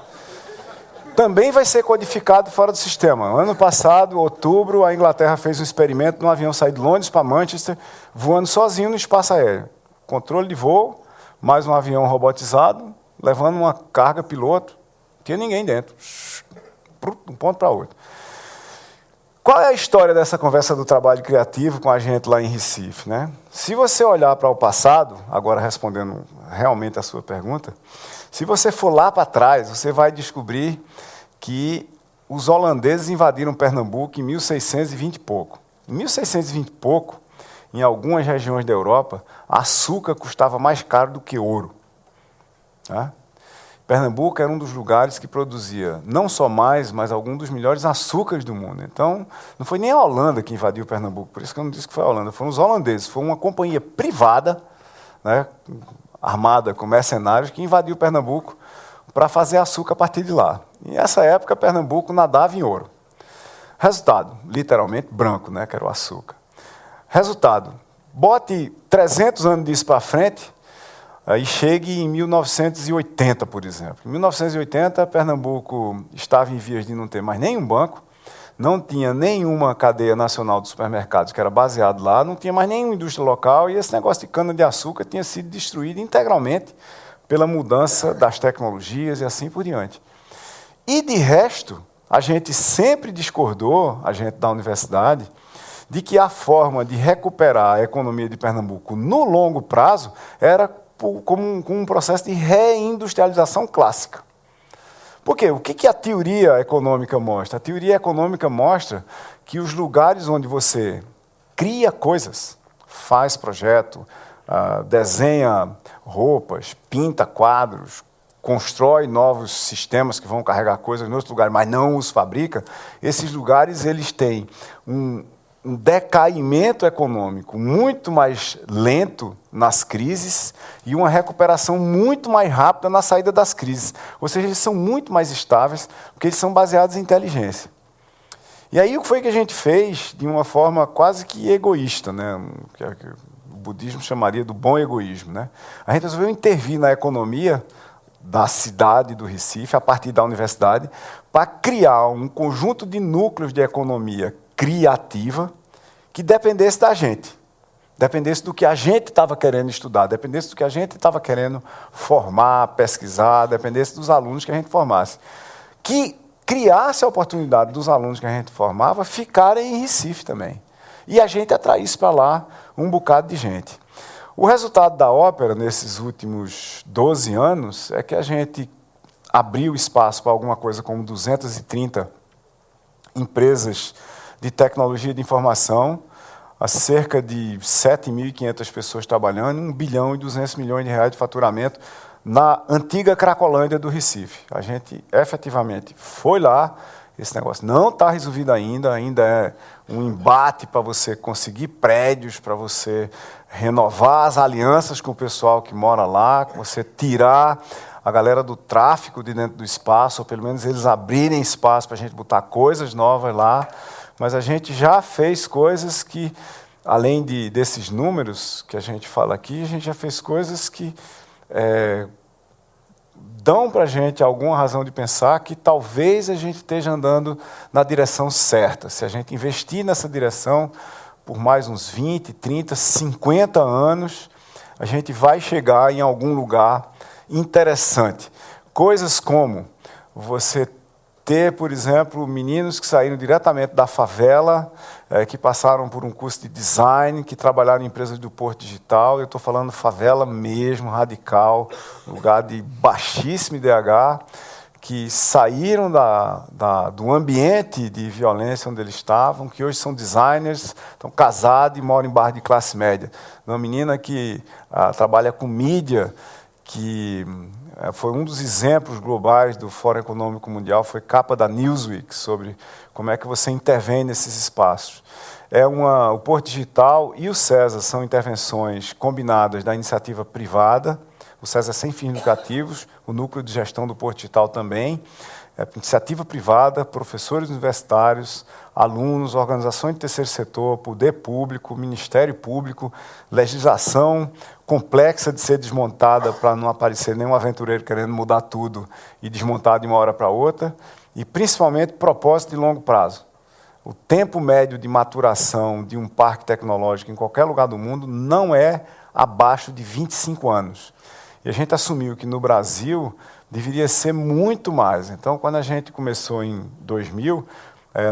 Também vai ser codificado fora do sistema. Ano passado, outubro, a Inglaterra fez um experimento de um avião sair de Londres para Manchester, voando sozinho no espaço aéreo. Controle de voo, mais um avião robotizado, levando uma carga piloto, não tinha ninguém dentro, de um ponto para outro. Qual é a história dessa conversa do trabalho criativo com a gente lá em Recife? Né? Se você olhar para o passado, agora respondendo realmente a sua pergunta, se você for lá para trás, você vai descobrir que os holandeses invadiram Pernambuco em 1620 e pouco. Em 1620 e pouco, em algumas regiões da Europa, açúcar custava mais caro do que ouro. Tá? Pernambuco era um dos lugares que produzia não só mais, mas alguns dos melhores açúcares do mundo. Então, não foi nem a Holanda que invadiu Pernambuco, por isso que eu não disse que foi a Holanda, foram os holandeses. Foi uma companhia privada, né, armada com mercenários, que invadiu Pernambuco para fazer açúcar a partir de lá. E nessa época, Pernambuco nadava em ouro. Resultado, literalmente branco, né, que era o açúcar. Resultado, bote 300 anos disso para frente, aí chegue em 1980, por exemplo. Em 1980, Pernambuco estava em vias de não ter mais nenhum banco, não tinha nenhuma cadeia nacional de supermercados que era baseado lá, não tinha mais nenhuma indústria local, e esse negócio de cana-de-açúcar tinha sido destruído integralmente pela mudança das tecnologias e assim por diante. E, de resto, a gente sempre discordou, a gente da universidade, de que a forma de recuperar a economia de Pernambuco no longo prazo era como um processo de reindustrialização clássica. Por quê? O que a teoria econômica mostra? A teoria econômica mostra que os lugares onde você cria coisas, faz projeto, desenha roupas, pinta quadros, constrói novos sistemas que vão carregar coisas em outros lugares, mas não os fabrica, esses lugares eles têm um decaimento econômico muito mais lento nas crises e uma recuperação muito mais rápida na saída das crises. Ou seja, eles são muito mais estáveis, porque eles são baseados em inteligência. E aí o que foi que a gente fez de uma forma quase que egoísta, né? Que o budismo chamaria do bom egoísmo, né? A gente resolveu intervir na economia da cidade do Recife, a partir da universidade, para criar um conjunto de núcleos de economia criativa que dependesse da gente, dependesse do que a gente estava querendo estudar, dependesse do que a gente estava querendo formar, pesquisar, dependesse dos alunos que a gente formasse. Que criasse a oportunidade dos alunos que a gente formava ficarem em Recife também. E a gente atraísse para lá um bocado de gente. O resultado da ópera, nesses últimos 12 anos, é que a gente abriu espaço para alguma coisa como 230 empresas de tecnologia de informação, a cerca de 7.500 pessoas trabalhando, 1 bilhão e 200 milhões de reais de faturamento na antiga Cracolândia do Recife. A gente efetivamente foi lá, esse negócio não está resolvido ainda é um embate para você conseguir prédios, para você renovar as alianças com o pessoal que mora lá, você tirar a galera do tráfico de dentro do espaço, ou pelo menos eles abrirem espaço para a gente botar coisas novas lá. Mas a gente já fez coisas que, além desses números que a gente fala aqui, a gente já fez coisas que dão para a gente alguma razão de pensar que talvez a gente esteja andando na direção certa. Se a gente investir nessa direção por mais uns 20, 30, 50 anos, a gente vai chegar em algum lugar interessante. Coisas como você ter, por exemplo, meninos que saíram diretamente da favela, que passaram por um curso de design, que trabalharam em empresas do Porto Digital. Eu estou falando favela mesmo, radical, lugar de baixíssimo IDH, que saíram do ambiente de violência onde eles estavam, que hoje são designers, estão casados e moram em bairro de classe média. Uma menina que trabalha com mídia, que foi um dos exemplos globais do Fórum Econômico Mundial, foi capa da Newsweek, sobre como é que você intervém nesses espaços. O Porto Digital e o César são intervenções combinadas da iniciativa privada, o César é sem fins lucrativos, o núcleo de gestão do Porto Digital também, iniciativa privada, professores universitários, alunos, organizações de terceiro setor, poder público, Ministério Público, legislação complexa de ser desmontada para não aparecer nenhum aventureiro querendo mudar tudo e desmontar de uma hora para outra, e principalmente propósito de longo prazo. O tempo médio de maturação de um parque tecnológico em qualquer lugar do mundo não é abaixo de 25 anos. E a gente assumiu que no Brasil deveria ser muito mais. Então, quando a gente começou em 2000,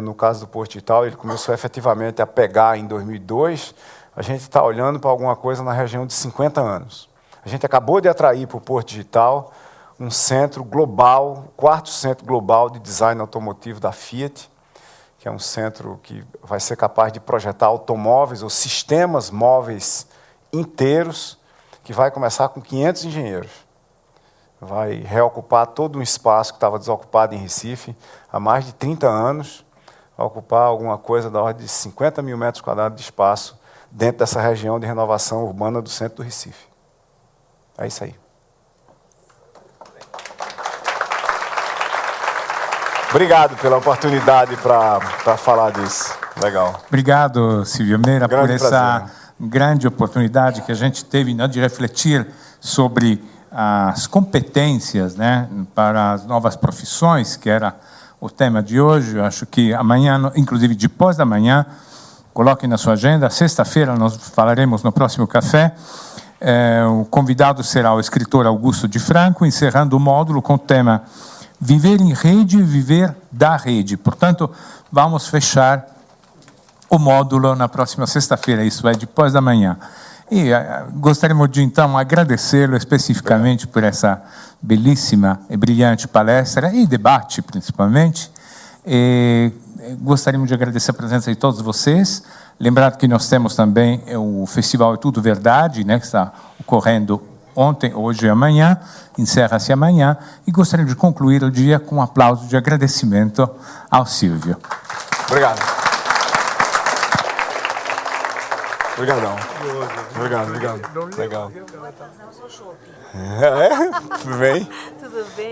no caso do Porto Digital, ele começou efetivamente a pegar em 2002, a gente está olhando para alguma coisa na região de 50 anos. A gente acabou de atrair para o Porto Digital um centro global, o 4º centro global de design automotivo da Fiat, que é um centro que vai ser capaz de projetar automóveis ou sistemas móveis inteiros, que vai começar com 500 engenheiros. Vai reocupar todo um espaço que estava desocupado em Recife há mais de 30 anos, vai ocupar alguma coisa da ordem de 50 mil metros quadrados de espaço dentro dessa região de renovação urbana do centro do Recife. É isso aí. Obrigado pela oportunidade para falar disso. Legal. Obrigado, Silvio Meira, por essa prazer. grande oportunidade que a gente teve, né, de refletir sobre as competências, né, para as novas profissões, que era o tema de hoje. Eu acho que amanhã, inclusive depois da manhã, coloquem na sua agenda, sexta-feira nós falaremos no próximo café. O convidado será o escritor Augusto de Franco, encerrando o módulo com o tema viver em rede e viver da rede. Portanto, vamos fechar o módulo na próxima sexta-feira, isso é, depois da manhã. E gostaríamos de, então, agradecê-lo especificamente por essa belíssima e brilhante palestra e debate, principalmente. E gostaríamos de agradecer a presença de todos vocês. Lembrar que nós temos também o Festival É Tudo Verdade, né, que está ocorrendo ontem, hoje e amanhã, encerra-se amanhã, e gostaríamos de concluir o dia com um aplauso de agradecimento ao Silvio. Obrigado. Obrigadão. Obrigado. Legal. É? Tudo bem? Tudo bem.